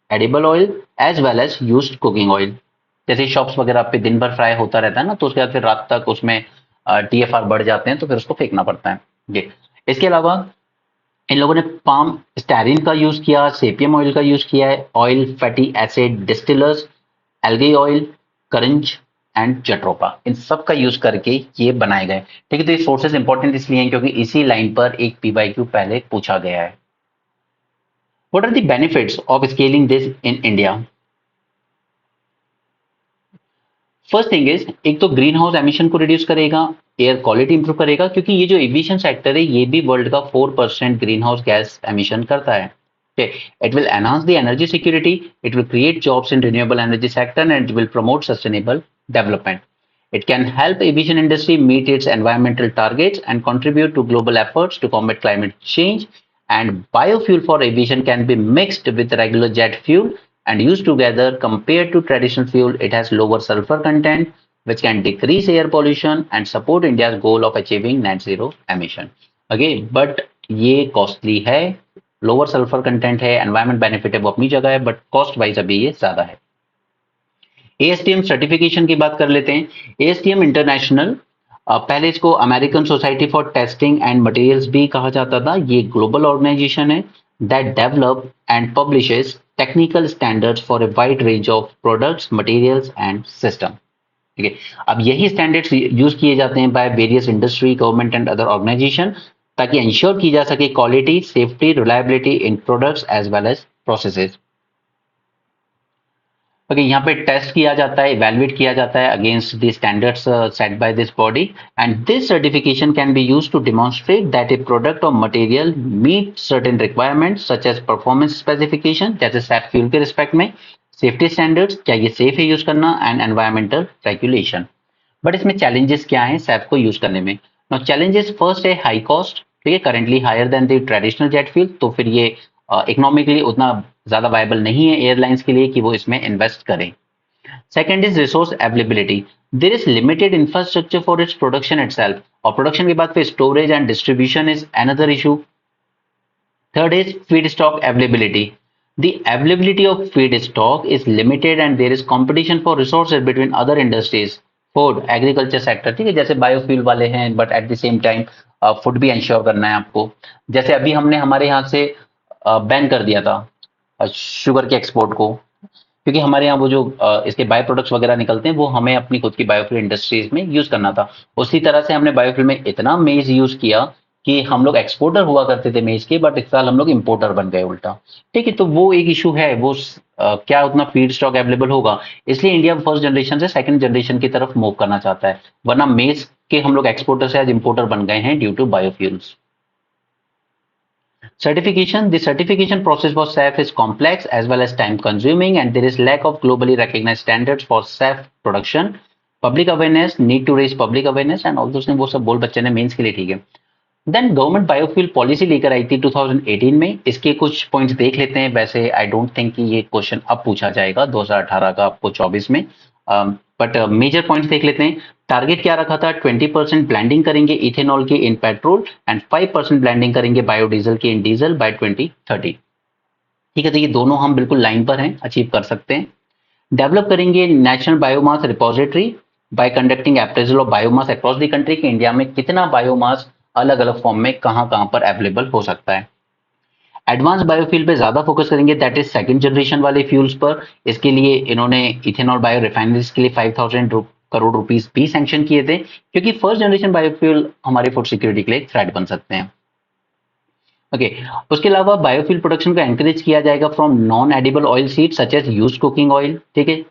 edible oil as well as used cooking oil. जैसे शॉप्स वगैरह पे दिन भर फ्राई होता रहता है ना तो उसके बाद फिर रात तक उसमें TFR बढ़ जाते हैं तो फिर उसको फेंकना पड़ता है. ये इसके अलावा इन लोगों ने पाम स्टायरीन का यूज किया, सेपियम ऑयल का यूज किया है, oil fatty acid distillers, algae oil, karanj and jatropha, इन सब का यूज करके ये बनाए गए. ठीक है, तो ये सोर्सेज इंपॉर्टेंट इसलिए हैं क्योंकि इसी लाइन पर एक PYQ पहले पूछा गया है. What are the benefits of scaling this in India? First thing is, एक तो ग्रीन हाउस एमिशन को रिड्यूस करेगा, एयर क्वालिटी इंप्रूव करेगा क्योंकि ये जो एविएशन सेक्टर है ये भी वर्ल्ड का 4% ग्रीन हाउस गैस एमिशन करता है. It will enhance the energy security, it will create jobs in renewable energy sector and it will promote sustainable development. It can help aviation industry meet its environmental targets and contribute to global efforts to combat climate change. And biofuel for aviation can be mixed with regular jet fuel and used together. Compared to traditional fuel, it has lower sulfur content, which can decrease air pollution and support India's goal of achieving net zero emission. Okay, but ये costly है, lower sulphur content है, environment benefit है वो अपनी जगह है, but cost wise अभी ये ज्यादा है. ASTM सर्टिफिकेशन की बात कर लेते हैं. ASTM इंटरनेशनल, पहले इसको American society for testing and materials भी कहा जाता था. ये ग्लोबल ऑर्गेनाइजेशन है that develop and publishes technical standards for a wide range of products, materials and system. ठीक है, अब यही स्टैंडर्ड्स यूज किए जाते हैं by various industry, government and other organisation ताकि इंश्योर की जा सके quality, safety, reliability in products as well as processes. Okay, यहाँ पे टेस्ट किया जाता है, इवैल्यूएट किया जाता है against the standards set by this body and this certification can be used to demonstrate that a product और material meet certain requirements such as performance specification, जैसे सैफ फ्यूल के रिस्पेक्ट में सेफ्टी स्टैंडर्ड्स, क्या ये safe है use करना, and environmental regulation. But इसमें challenges क्या हैं सैफ को यूज करने में? नाउ चैलेंजेस, फर्स्ट है हाई कॉस्ट. ठीक है, currently higher than the traditional jet fuel, तो फिर ये इकोनॉमिकली उतना ज्यादा वायबल नहीं है एयरलाइंस के लिए कि वो इसमें इन्वेस्ट करें. Second is resource availability. There is limited infrastructure for its production itself, और प्रोडक्शन के बाद फिर storage and distribution is another issue. Third is feedstock availability. The availability of feedstock is limited and there is competition for resources between other industries, food, agriculture sector. ठीक है, जैसे biofuel वाले हैं but at the same time food भी ensure करना है आपको. जैसे अभी हमने हमारे यहाँ से बैन कर दिया था शुगर के एक्सपोर्ट को क्योंकि हमारे यहाँ वो जो इसके बायो प्रोडक्ट्स वगैरह निकलते हैं वो हमें अपनी खुद की बायोफ्यूल इंडस्ट्रीज में यूज करना था. उसी तरह से हमने बायोफ्यूल में इतना मेज यूज किया कि हम लोग एक्सपोर्टर हुआ करते थे मेज के, बट इस साल हम लोग इंपोर्टर बन गए उल्टा. ठीक है, तो वो एक इशू है, वो क्या उतना फीड स्टॉक अवेलेबल होगा, इसलिए इंडिया फर्स्ट जनरेशन से सेकंड जनरेशन की तरफ मूव करना चाहता है, वरना मेज के हम लोग एक्सपोर्टर से आज इंपोर्टर बन गए हैं due to biofuels. Certification. The certification process for SAF is complex as well as time consuming and there is lack of globally recognized standards for SAF production. Public awareness, need to raise public awareness and all those thing, वो सब बोल बच्चे ने mains के लिए, ठीक है। Then government biofuel policy लेकर आई थी 2018 में। इसके कुछ पॉइंट्स देख लेते हैं। वैसे आई डोंट थिंक कि ये क्वेश्चन अब पूछा जाएगा 2018 का आपको 24 में, बट मेजर पॉइंट्स देख लेते हैं। टारगेट क्या रखा था? 20% ब्लेंडिंग करेंगे इथेनॉल के इन पेट्रोल एंड 5% ब्लेंडिंग करेंगे बायोडीजल के इन डीजल बाय 2030। ठीक है, तो ये दोनों हम बिल्कुल लाइन पर हैं, अचीव कर सकते हैं। डेवलप करेंगे national biomass repository bye conducting appraisal of biomass across the country, कि इंडिया में कितना बायोमास अलग अलग फॉर्म में कहां कहां पर अवेलेबल हो सकता है। एडवांस बायोफ्यूल पे ज्यादा फोकस करेंगे, दैट इज सेकंड जनरेशन वाले फ्यूल्स पर। इसके लिए इन्होंने इथेनॉल बायो रिफाइनरीज के लिए 5,000 करोड़ रुपीस भी सैंक्शन किए थे, क्योंकि फर्स्ट जनरेशन बायोफ्यूल हमारे फूड सिक्योरिटी के लिए थ्रेट बन सकते हैं। ओके, उसके अलावा बायोफ्यूल प्रोडक्शन को एनकरेज किया जाएगा from non edible oil seed such as used cooking oil, ठीक है,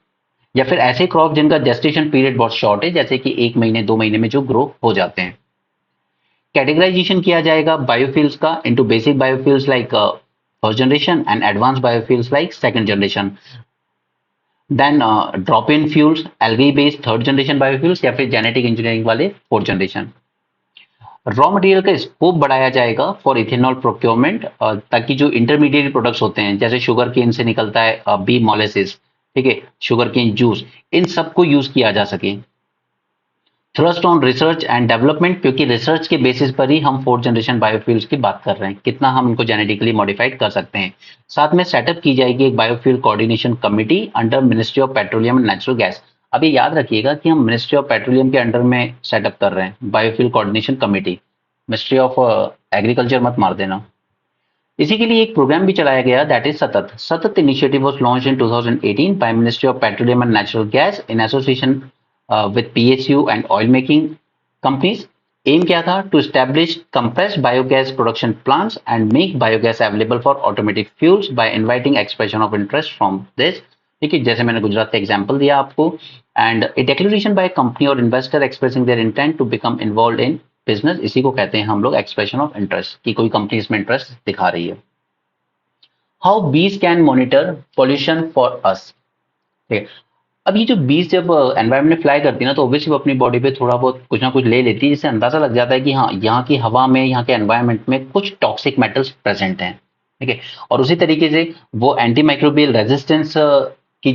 या फिर ऐसे क्रॉप जिनका जेस्टेशन पीरियड बहुत शॉर्ट है, जैसे कि 1 महीने 2 महीने में जो ग्रो हो जाते हैं। कैटेगराइजेशन किया जाएगा बायोफ्यूल्स का into basic biofuels like first generation and advance biofuels like second generation. Then drop in fuels, algae based third generation biofuels, या फिर जेनेटिक इंजीनियरिंग वाले फोर्थ जनरेशन। रॉ मटेरियल का स्कोप बढ़ाया जाएगा फॉर इथेनॉल प्रोक्योरमेंट, ताकि जो intermediate products होते हैं, जैसे शुगर केन से निकलता है बी मोलेसिस, ठीक है, शुगर केन जूस, इन सबको यूज किया जा सके। Thrust on research and development, क्योंकि रिसर्च के बेसिस पर ही हम फोर्थ जनरेशन बायोफ्यूल्स की बात कर रहे हैं, कितना हम इनको जेनेटिकली मॉडिफाइड कर सकते हैं। साथ में सेटअप की जाएगी एक biofuel coordination committee under ministry of petroleum and natural gas. अब ये याद रखिएगा कि हम मिनिस्ट्री ऑफ पेट्रोलियम के अंडर में सेटअप कर रहे हैं biofuel coordination committee, ministry of agriculture मत मार देना। इसी के लिए एक प्रोग्राम भी चलाया गया, that is Satat. Satat initiative was launched in 2018 by ministry of petroleum and natural gas in association with PSU and oil making companies. Aim क्या था? To establish compressed biogas production plants and make biogas available for automotive fuels by inviting expression of interest from this. ठीक है, जैसे मैंने गुजरात का example दिया आपको। And a declaration by company और investor expressing their intent to become involve in business, इसी को कहते हैं हम लोग एक्सप्रेशन ऑफ इंटरेस्ट, कि कोई कंपनी इसमें इंटरेस्ट दिखा रही है। हाउ बीज can monitor pollution for us, ठीक है। अब ये जो बीज जब एनवायरमेंट में फ्लाई करती है ना, तो ऑब्वियसली वो अपनी बॉडी पे थोड़ा बहुत कुछ ना कुछ ले लेती है, जिससे अंदाजा लग जाता है कि हाँ, यहाँ की हवा में, यहाँ के एनवायरमेंट में कुछ टॉक्सिक मेटल्स प्रेजेंट हैं, ठीक है। और उसी तरीके से वो एंटी माइक्रोबियल रेजिस्टेंस की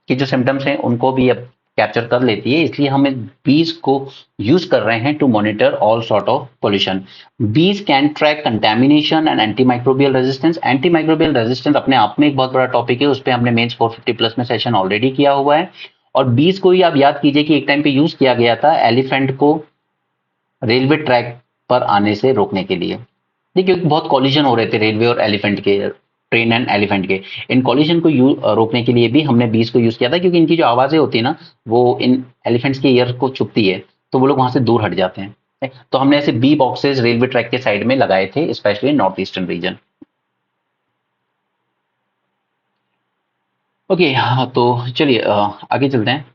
जो सिम्टम्स हैं उनको भी अब कैप्चर कर लेती है। इसलिए हम इस बीज को यूज कर रहे हैं to monitor all sort of pollution. Bees can track contamination and antimicrobial resistance. Antimicrobial resistance अपने आप में एक बहुत बड़ा टॉपिक है, उस पर हमने मेंस 450 प्लस में सेशन ऑलरेडी किया हुआ है। और बीज को ही आप याद कीजिए कि एक टाइम पे यूज किया गया था एलिफेंट को रेलवे ट्रैक पर आने से रोकने के लिए, देखिए बहुत कॉलिजन हो रहे थे रेलवे और एलिफेंट के, ट्रेन एंड एलिफेंट के। इन कॉलिजन को रोकने के लिए भी हमने बीज को यूज किया था, क्योंकि इनकी जो आवाजें होती है ना, वो इन एलिफेंट्स के ईयर को चुभती है, तो वो लोग वहां से दूर हट जाते हैं। तो हमने ऐसे बी बॉक्सेस रेलवे ट्रैक के साइड में लगाए थे, specially north eastern region. Okay, हाँ, तो चलिए आगे चलते हैं।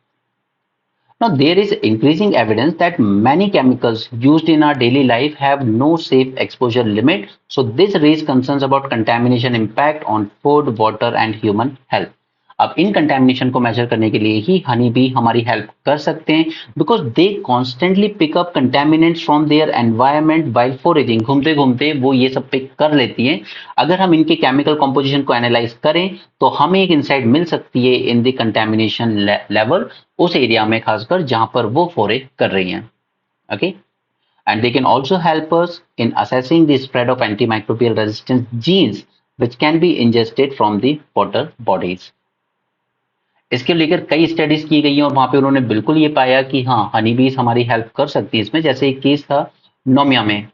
Now, there is increasing evidence that many chemicals used in our daily life have no safe exposure limit. So, this raises concerns about contamination impact on food, water, and human health. अब इन contamination को major करने के लिए ही honey bee हमारी help कर सकते हैं, because they constantly pick up contaminants from their environment while foraging. घूमते घूमते वो ये सब पिक कर लेती हैं। अगर हम इनके केमिकल कंपोजिशन को एनालाइज करें तो हमें एक इंसाइट मिल सकती है इन द कंटेमिनेशन लेवल, उस एरिया में खासकर जहां पर वो फोरे कर रही हैं। Okay, and they can also help us in assessing the spread of antimicrobial resistance genes which can be ingested from the water bodies. इसके लेकर कई स्टडीज की गई हैं और वहां पे उन्होंने बिल्कुल ये पाया कि हाँ, हनी बीज हमारी हेल्प कर सकती है इसमें। जैसे एक केस था नोमिया में,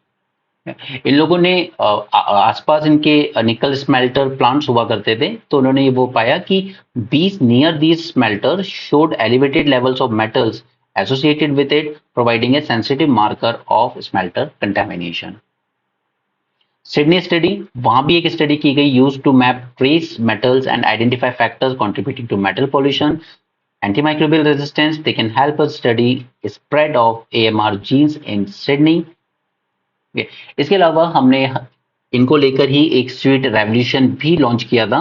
इन लोगों ने आसपास इनके निकल स्मेल्टर प्लांट्स हुआ करते थे, तो उन्होंने ये वो पाया कि bees near these smelter showed elevated levels of metals associated with it, providing a sensitive marker of smelter contamination. Sydney study, वहां भी एक स्टडी की गई, use to map trace metals and identify factors contributing to metal pollution, antimicrobial resistance. They can help us study spread of AMR genes in Sydney. इसके अलावा हमने इनको लेकर ही एक स्वीट रेवोल्यूशन भी लॉन्च किया था,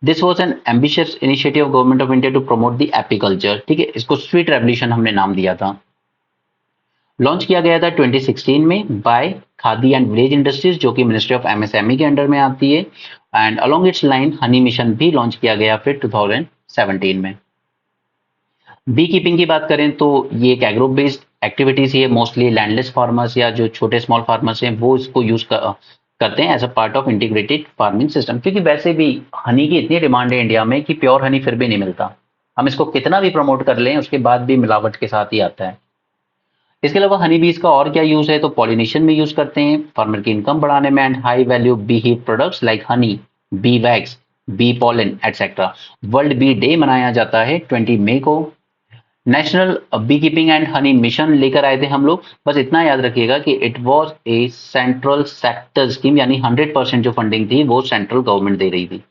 this was an ambitious initiative of government of India to promote the apiculture, ठीक है, इसको स्वीट रेवोल्यूशन हमने नाम दिया था। लॉन्च किया गया था 2016 में by Khadi and village industries, जो कि मिनिस्ट्री ऑफ एमएसएमई के अंडर में आती है। And along its line honey mission भी लॉन्च किया गया फिर 2017 में। बी कीपिंग की बात करें तो ये एक एग्रो बेस्ड एक्टिविटीज ही है। मोस्टली लैंडलेस फार्मर्स या जो छोटे स्मॉल फार्मर्स हैं वो इसको यूज करते हैं as a part of integrated farming system, क्योंकि वैसे भी हनी की इतनी डिमांड है इंडिया में कि प्योर हनी फिर भी नहीं मिलता। हम इसको कितना भी प्रमोट कर लें उसके बाद भी मिलावट के साथ ही आता है। इसके अलावा हनी बीज का और क्या यूज है, तो पॉलिनेशन में यूज करते हैं, फार्मर की इनकम बढ़ाने में, and high value bee hive products like honey, bee wax, bee pollen etcetera. World bee day मनाया जाता है 20 मई को। National bee keeping and honey mission लेकर आए थे हम लोग। बस इतना याद रखिएगा कि it was a central sector scheme, यानी 100% जो फंडिंग थी वो सेंट्रल गवर्नमेंट दे रही थी।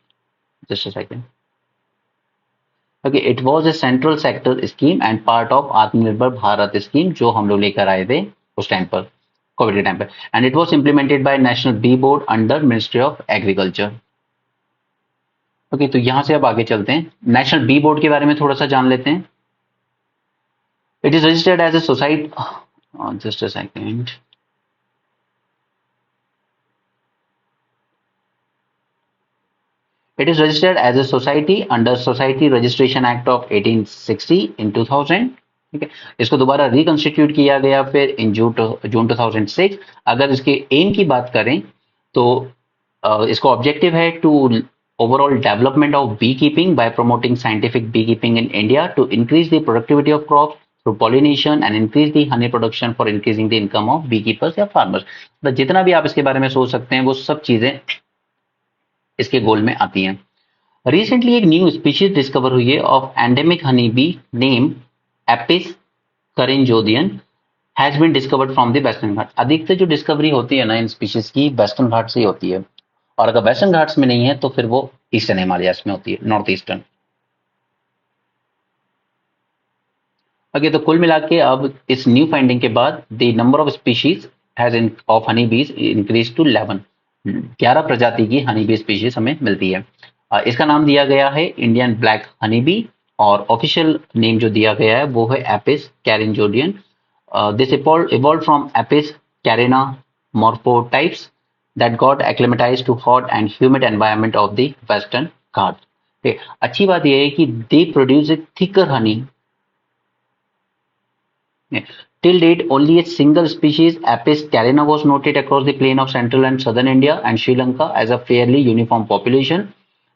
Just a second. Okay, it was a central sector scheme and part of आत्मनिर्भर भारत स्कीम, जो हम लोग लेकर आए थे उस टाइम पर, कोविड के टाइम पर। And it was implemented by national bee board under ministry of agriculture. Okay, तो यहां से अब आगे चलते हैं, नेशनल बी बोर्ड के बारे में थोड़ा सा जान लेते हैं। It is registered as a society. Just a second. It is registered as a society under Society Registration Act of 1860 in 2000. ठीक है, इसको दोबारा रिकंस्टिट्यूट किया गया फिर इन जून 2006। अगर इसके एम की बात करें तो इसको ऑब्जेक्टिव है to overall development of bee keeping by promoting scientific bee keeping in India to increase the productivity of crop through pollination and increase the honey production for increasing the income of beekeepers या farmers। तो जितना भी आप इसके बारे में सोच सकते हैं वो सब चीजें इसके गोल में आती हैं। रिसेंटली एक न्यू स्पीशीज डिस्कवर हुई है of endemic honey bee name Apis karinjodian has been discovered from the western Ghat. अधिकतर जो डिस्कवरी होती है ना इन स्पीशीज की वेस्टर्न घाट से ही होती है, और अगर वेस्टर्न घाट्स में नहीं है तो फिर वो ईस्टर्न हिमालयास में होती है, नॉर्थ ईस्टर्न। ओके, तो कुल मिला के अब इस न्यू फाइंडिंग के बाद the number of species has of honey बीज इंक्रीज टू 11। 11 प्रजाति की हनी बी स्पीशीज हमें मिलती है। इसका नाम दिया गया है इंडियन ब्लैक हनी बी, और ऑफिशियल नेम जो दिया गया है वो है Apis karinjodian. This evolve from Apis cerana morphotypes that got acclimatised to hot and humid environment of the western Ghat. अच्छी बात यह है कि they produce a thicker honey. Till date, only a single species, Apis carina, was noted across the plain of central and southern India and Sri Lanka as a fairly uniform population.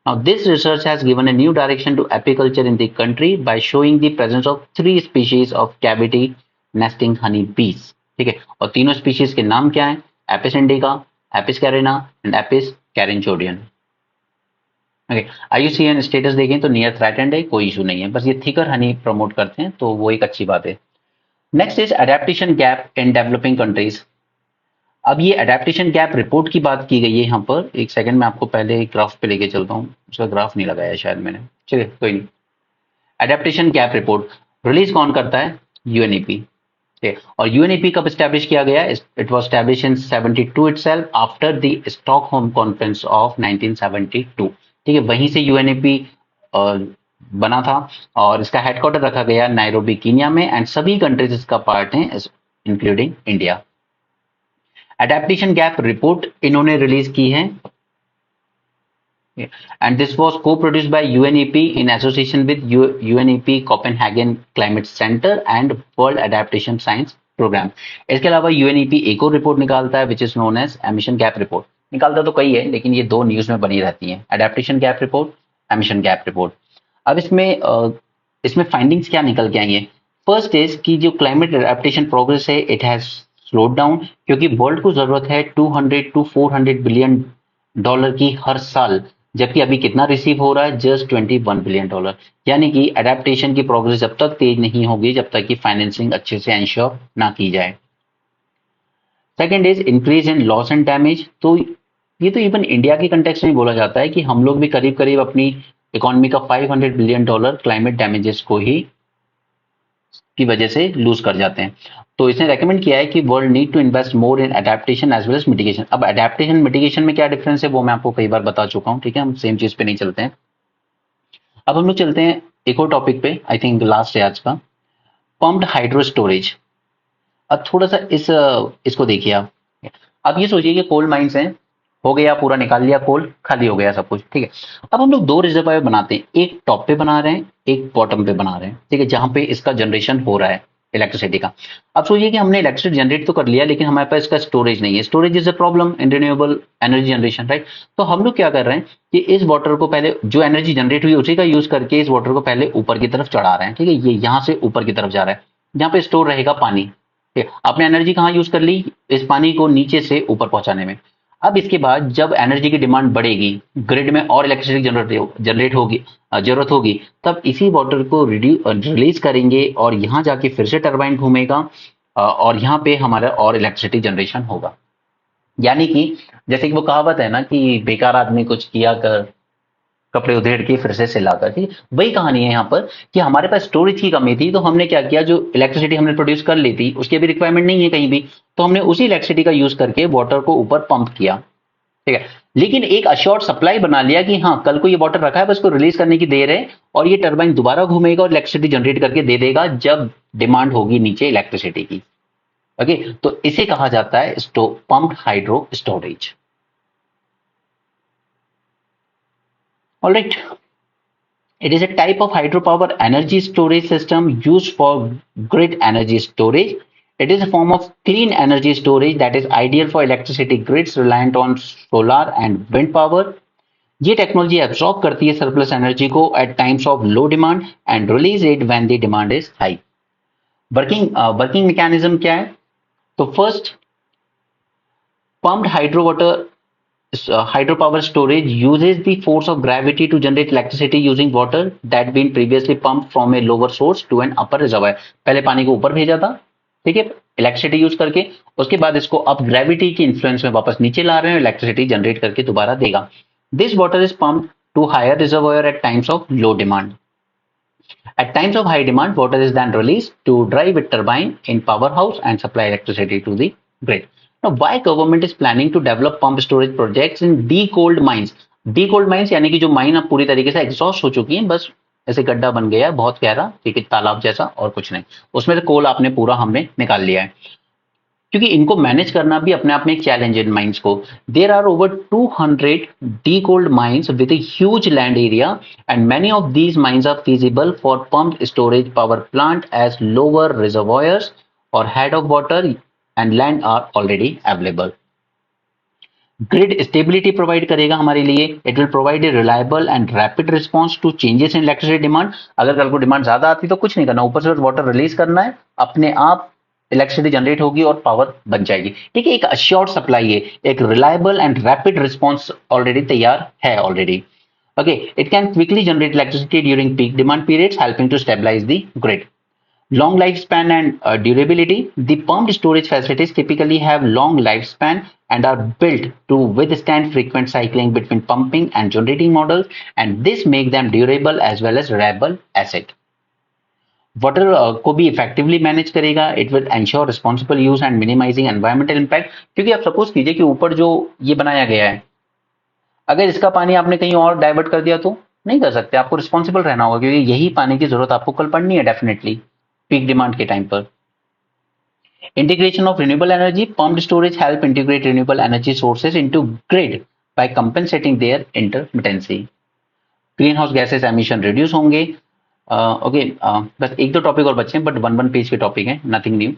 Now, this research has given a new direction to apiculture in the country by showing the presence of 3 species of cavity nesting honey bees. ठीक है, और तीनों species के नाम क्या हैं? Apis indica, Apis carina and Apis carinchodion. Okay, IUCN status देखें तो नियर थ्रेटेंड है, कोई इशू नहीं है, बस ये थिकर हनी प्रमोट करते हैं तो वो एक अच्छी बात है। Next is adaptation gap in developing countries. अब ये एडेप्टेशन गैप रिपोर्ट की बात की गई है यहाँ पर। एक सेकंड में आपको पहले एक ग्राफ पे लेके चलता हूँ, उसका ग्राफ नहीं लगाया शायद मैंने, चलिए कोई नहीं। एडेप्टेशन गैप रिपोर्ट रिलीज कौन करता है? यूएनईपी। और यूएनईपी कब स्टैब्लिश किया गया? It was establish in 72 itself after the Stockholm conference of 1972। ठीक है, वहीं से यूएनईपी बना था और इसका हेडक्वार्टर रखा गया नायरोबी कीनिया में, एंड सभी कंट्रीज इसका पार्ट हैं including India. Adaptation gap report इन्होंने रिलीज की है, and this was co-produced by UNEP in association with UNEP Copenhagen climate centre and world adaptation science programme. इसके अलावा यूएनईपी एक और रिपोर्ट निकालता है which is known as emission gap report. निकालता तो कई है लेकिन ये 2 न्यूज में बनी रहती है, adaptation gap report, emission gap report. अब इसमें फाइंडिंग्स क्या निकल के आई है? फर्स्ट इज कि जो क्लाइमेट एडेप्टेशन प्रोग्रेस है इट हैज स्लोड डाउन, क्योंकि वर्ल्ड को जरूरत है 200 टू 400 बिलियन डॉलर की हर साल, जबकि अभी कितना रिसीव हो रहा है? Just 21 billion dollar. यानी कि एडेप्टेशन की प्रोग्रेस जब तक तेज नहीं होगी जब तक कि फाइनेंसिंग अच्छे से एंश्योर ना की जाए। Second is increase in loss and damage. तो ये तो इवन इंडिया के कंटेक्स्ट में बोला जाता है कि हम लोग भी करीब करीब अपनी इकोनॉमी का 500 बिलियन डॉलर क्लाइमेट डैमेजेस को ही की वजह से लूज कर जाते हैं। तो इसने रेकमेंड किया है कि world need to invest more in adaptation as well as mitigation. अब एडेप्टेशन मिटिगेशन में क्या डिफरेंस है वो मैं आपको कई बार बता चुका हूं, ठीक है, हम सेम चीज पे नहीं चलते हैं। अब हम लोग चलते हैं एक और टॉपिक पे, आई थिंक लास्ट है आज का, पम्प्ड हाइड्रो स्टोरेज। अब थोड़ा सा इसको देखिए आप। अब ये सोचिए कि कोल माइंस हैं, हो गया पूरा, निकाल लिया कोल, खाली हो गया सब कुछ, ठीक है। अब हम लोग दो रिजर्वायर बनाते हैं, एक टॉप पे बना रहे हैं, एक बॉटम पे बना रहे हैं, ठीक है, जहां पे इसका जनरेशन हो रहा है इलेक्ट्रिसिटी का। अब सोचिए कि हमने इलेक्ट्रिसिटी जनरेट तो कर लिया, लेकिन हमारे पास इसका स्टोरेज नहीं है। Storage is a problem in renewable energy generation, right. तो हम लोग क्या कर रहे हैं कि इस वाटर को पहले, जो एनर्जी जनरेट हुई उसी का यूज करके इस वाटर को पहले ऊपर की तरफ चढ़ा रहे हैं, ठीक है। ये यहाँ से ऊपर की तरफ जा रहा है, जहाँ पे स्टोर रहेगा पानी। आपने एनर्जी कहाँ यूज कर ली, इस पानी को नीचे से ऊपर पहुंचाने में। अब इसके बाद जब एनर्जी की डिमांड बढ़ेगी, ग्रिड में और इलेक्ट्रिसिटी जनरेट होगी, जरूरत होगी, तब इसी वाटर को रिलीज करेंगे और यहाँ जाके फिर से टरबाइन घूमेगा, और यहाँ पे हमारा और इलेक्ट्रिसिटी जनरेशन होगा। यानी कि जैसे कि वो कहावत है ना कि बेकार आदमी कुछ किया कर, कपड़े उधेड़ के फिर से सिलाकर, ठीक है। वही कहानी है यहाँ पर कि हमारे पास स्टोरेज की कमी थी, तो हमने क्या किया, जो इलेक्ट्रिसिटी हमने प्रोड्यूस कर ली थी उसकी अभी रिक्वायरमेंट नहीं है कहीं भी, तो हमने उसी इलेक्ट्रिसिटी का यूज करके वाटर को ऊपर पंप किया, ठीक है। लेकिन एक अश्योर्ड सप्लाई बना लिया कि हाँ, कल को ये वाटर रखा है, बस को रिलीज करने की देर है, और ये टरबाइन दोबारा घूमेगा और इलेक्ट्रिसिटी जनरेट करके दे देगा जब डिमांड होगी नीचे इलेक्ट्रिसिटी की। ओके, तो इसे कहा जाता है pumped hydro storage. Alright, it is a type of hydropower energy storage system used for grid energy storage. It is a form of clean energy storage that is ideal for electricity grids reliant on solar and wind power. ये technology absorb करती है surplus energy को at times of low demand and release it when the demand is high. Working mechanism क्या है? तो first, pumped hydropower storage uses the force of gravity to generate electricity using water that been previously pumped from a lower source to an upper reservoir. पहले पानी को ऊपर भेजा था, ठीक है, इलेक्ट्रिसिटी यूज करके, उसके बाद इसको अब ग्रेविटी की इन्फ्लुएंस में वापस नीचे ला रहे हैं, इलेक्ट्रिसिटी जनरेट करके दोबारा देगा। This water is pumped to higher reservoir at times of low demand. At times of high demand, water is then released to drive a turbine in powerhouse and supply electricity to the grid. Now, why government is planning to develop pump storage projects in decoaled mines? Decoaled mines यानी कि जो mine अब पूरी तरीके से exhaust हो चुकी हैं, बस ऐसे गड्ढा बन गया है बहुत गहरा, ठीक है, तालाब जैसा, और कुछ नहीं, उसमें से कोल आपने पूरा हमने निकाल लिया है। क्योंकि इनको मैनेज करना भी अपने आप में एक चैलेंज है इन माइंस को। There are over 200 decoaled mines with a huge land area, and many of these mines are feasible for pumped storage power plant as lower reservoirs or head of water and land are already available. Grid stability provide करेगा हमारे लिए। It will provide a reliable and rapid response to changes in electricity demand. अगर कल को demand ज्यादा आती तो कुछ नहीं करना, ऊपर से वाटर रिलीज करना है, अपने आप इलेक्ट्रिसिटी जनरेट होगी और पावर बन जाएगी, ठीक है। एक अश्योर्ड सप्लाई है, एक reliable and rapid response already तैयार है already. Okay, it can quickly generate electricity during peak demand periods, helping to stabilise the grid. Long lifespan and durability. The pumped storage facilities typically have long lifespan and are built to withstand frequent cycling between pumping and generating models, and this make them durable as well as reliable asset. Water को भी effectively manage करेगा। It will ensure responsible use and minimising environmental impact. क्योंकि आप suppose कीजिए कि ऊपर जो ये बनाया गया है, अगर इसका पानी आपने कहीं और डाइवर्ट कर दिया तो नहीं कर सकते, आपको रिस्पॉन्सिबल रहना होगा, क्योंकि यही पानी की जरूरत आपको कल पड़नी है डेफिनेटली पीक डिमांड के टाइम पर। Integration of renewable energy. Pumped storage help integrate renewable energy sources into grid by compensating their intermittency. Greenhouse gases emission reduce होंगे। ओके, बस एक दो टॉपिक और बचे हैं, बट वन पेज के टॉपिक है, nothing new.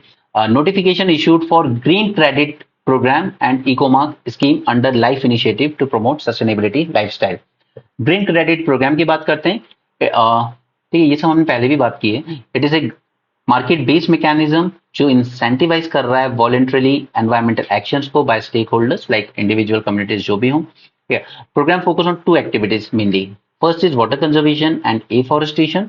Notification issued for green credit program and ecomark scheme under LiFE initiative to promote sustainability lifestyle. Green credit program की बात करते हैं, ठीक है, ये सब हमने पहले भी बात की है. It is a market based mechanism जो इंसेंटिवाइज कर रहा है वॉलंटरली एनवायरमेंटल एक्शंस को by stakeholders like individual communities जो भी हों. Programme focus on two activities mainly. First is water conservation and afforestation.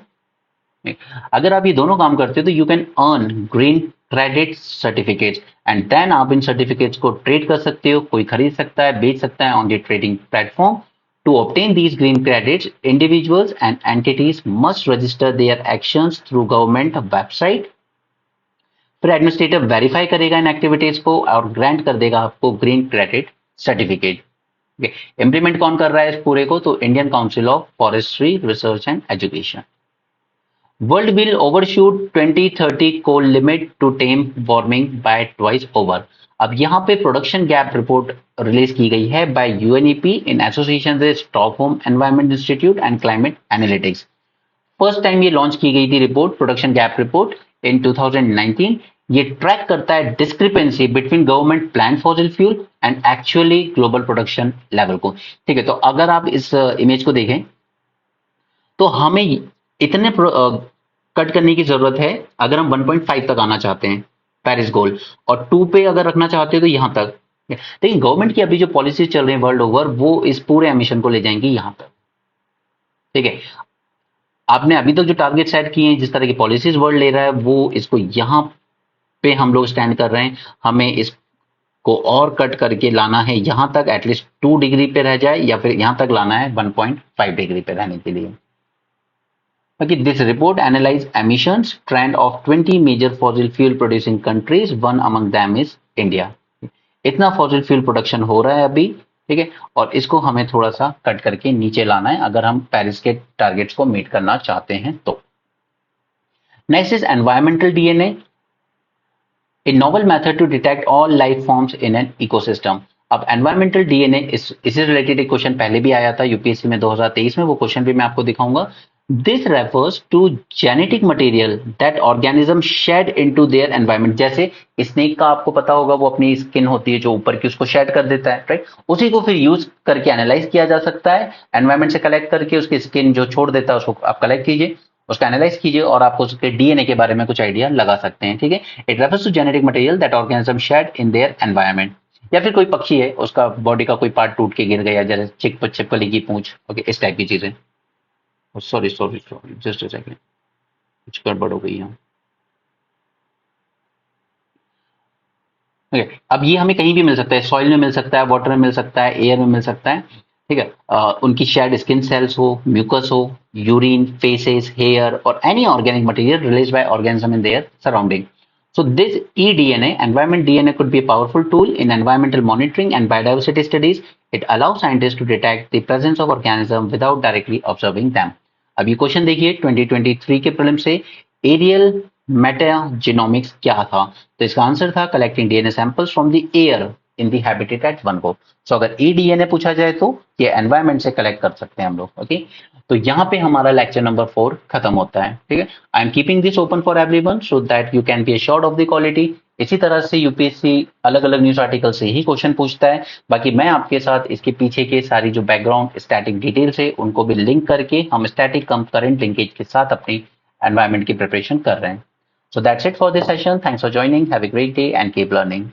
अगर आप ये दोनों काम करते हो तो you can earn green credit certificates and then आप इन सर्टिफिकेट्स को ट्रेड कर सकते हो, कोई खरीद सकता है, बेच सकता है on the trading platform. To obtain these green credits, individuals and entities must register their actions through government website. फिर एडमिनिस्ट्रेटर वेरीफाई करेगा इन एक्टिविटीज को और ग्रांट कर देगा आपको ग्रीन क्रेडिट सर्टिफिकेट. इम्प्लीमेंट कौन कर रहा है इस पूरे को? तो Indian council of forestry research and education. World will overshoot 2030 coal limit to tame warming by twice over. अब यहाँ पे प्रोडक्शन गैप रिपोर्ट रिलीज की गई है by UNEP in association with Stockholm environment institute and climate analytics. First time ये launch की गई थी report, production gap report in 2019। ये ट्रैक करता है discrepancy between government plan fossil fuel and actually global production level को। ठीक है, तो अगर आप इस इमेज को देखें तो हमें इतने कट करने की जरूरत है अगर हम 1.5 तक आना चाहते हैं पेरिस गोल, और 2 पे अगर रखना चाहते हो तो यहां तक। लेकिन गवर्नमेंट की अभी जो पॉलिसीज चल रही है वर्ल्ड ओवर, वो इस पूरे एमिशन को ले जाएंगी यहां तक। ठीक है, आपने अभी तक जो टारगेट सेट किए हैं, जिस तरह की पॉलिसीज वर्ल्ड ले रहा है, वो इसको यहां पे हम लोग स्टैंड कर रहे हैं। हमें इसको और कट करके लाना है यहां तक, एटलीस्ट 2 डिग्री पे रह जाए, या फिर यहां तक लाना है 1.5 डिग्री पे रहने के लिए। Okay, this report analyzed emissions trend of 20 major fossil fuel producing countries. One among them is India. इतना फॉसिल फ्यूल प्रोडक्शन हो रहा है अभी, ठीक है, और इसको हमें थोड़ा सा कट करके नीचे लाना है अगर हम पेरिस के टारगेट्स को मीट करना चाहते हैं तो। Next is environmental DNA, a novel method to detect all life forms in an ecosystem. अब एनवायरमेंटल डीएनए इससे रिलेटेड एक क्वेश्चन पहले भी आया था यूपीएससी में 2023 में, वो क्वेश्चन भी मैं आपको दिखाऊंगा। This refers to genetic material that organism shed into their environment. जैसे स्नेक का आपको पता होगा, वो अपनी स्किन होती है जो ऊपर की, उसको शेड कर देता है, राइट? उसी को फिर यूज करके एनालाइज किया जा सकता है, एनवायरमेंट से कलेक्ट करके उसकी स्किन जो छोड़ देता है उसको आप कलेक्ट कीजिए, उसका एनालाइज कीजिए, और आपको उसके डीएनए के बारे में कुछ आइडिया लगा सकते हैं। ठीक है, it refers to genetic material that organism shed in their environment. या फिर कोई पक्षी है, उसका बॉडी का कोई पार्ट टूट के गिर गया, जैसे छिपकली की पूंछ, ओके, इस टाइप की चीजें। Sorry sorry sorry, just a second, कुछ गड़बड़ हो गई है। ओके, अब ये हमें कहीं भी मिल सकता है, सॉइल में मिल सकता है, वाटर में मिल सकता है, एयर में मिल सकता है। ठीक है, उनकी शेड स्किन सेल्स हो, म्यूकस हो, यूरिन, फेसेस, हेयर, और any organic material release by organism in their surrounding. So this eDNA, environment DNA, could be a powerful tool in environmental monitoring and biodiversity studies. It allows scientists to detect the presence of organisms without directly observing them. अब ये question देखिए 2023 के prelim से, aerial मेटाजेनोमिक्स क्या था? तो इसका answer था collecting DNA samples from the air in the habitat one को। सो अगर eDNA पूछा जाए तो ये एनवायरमेंट से कलेक्ट कर सकते हैं हम लोग। ओके, तो यहाँ पे हमारा लेक्चर नंबर 4 खत्म होता है। ठीक है, I am keeping this open for everyone so that you can be assured of the quality. इसी तरह से यूपीएससी अलग अलग न्यूज आर्टिकल से ही क्वेश्चन पूछता है। बाकी मैं आपके साथ इसके पीछे के सारी जो बैकग्राउंड स्टैटिक डिटेल्स है उनको भी लिंक करके हम स्टैटिक कम करंट लिंकेज के साथ अपनी एनवायरमेंट की प्रिपरेशन कर रहे हैं। So that's it for this session. Thanks for joining. Have a great day and keep learning.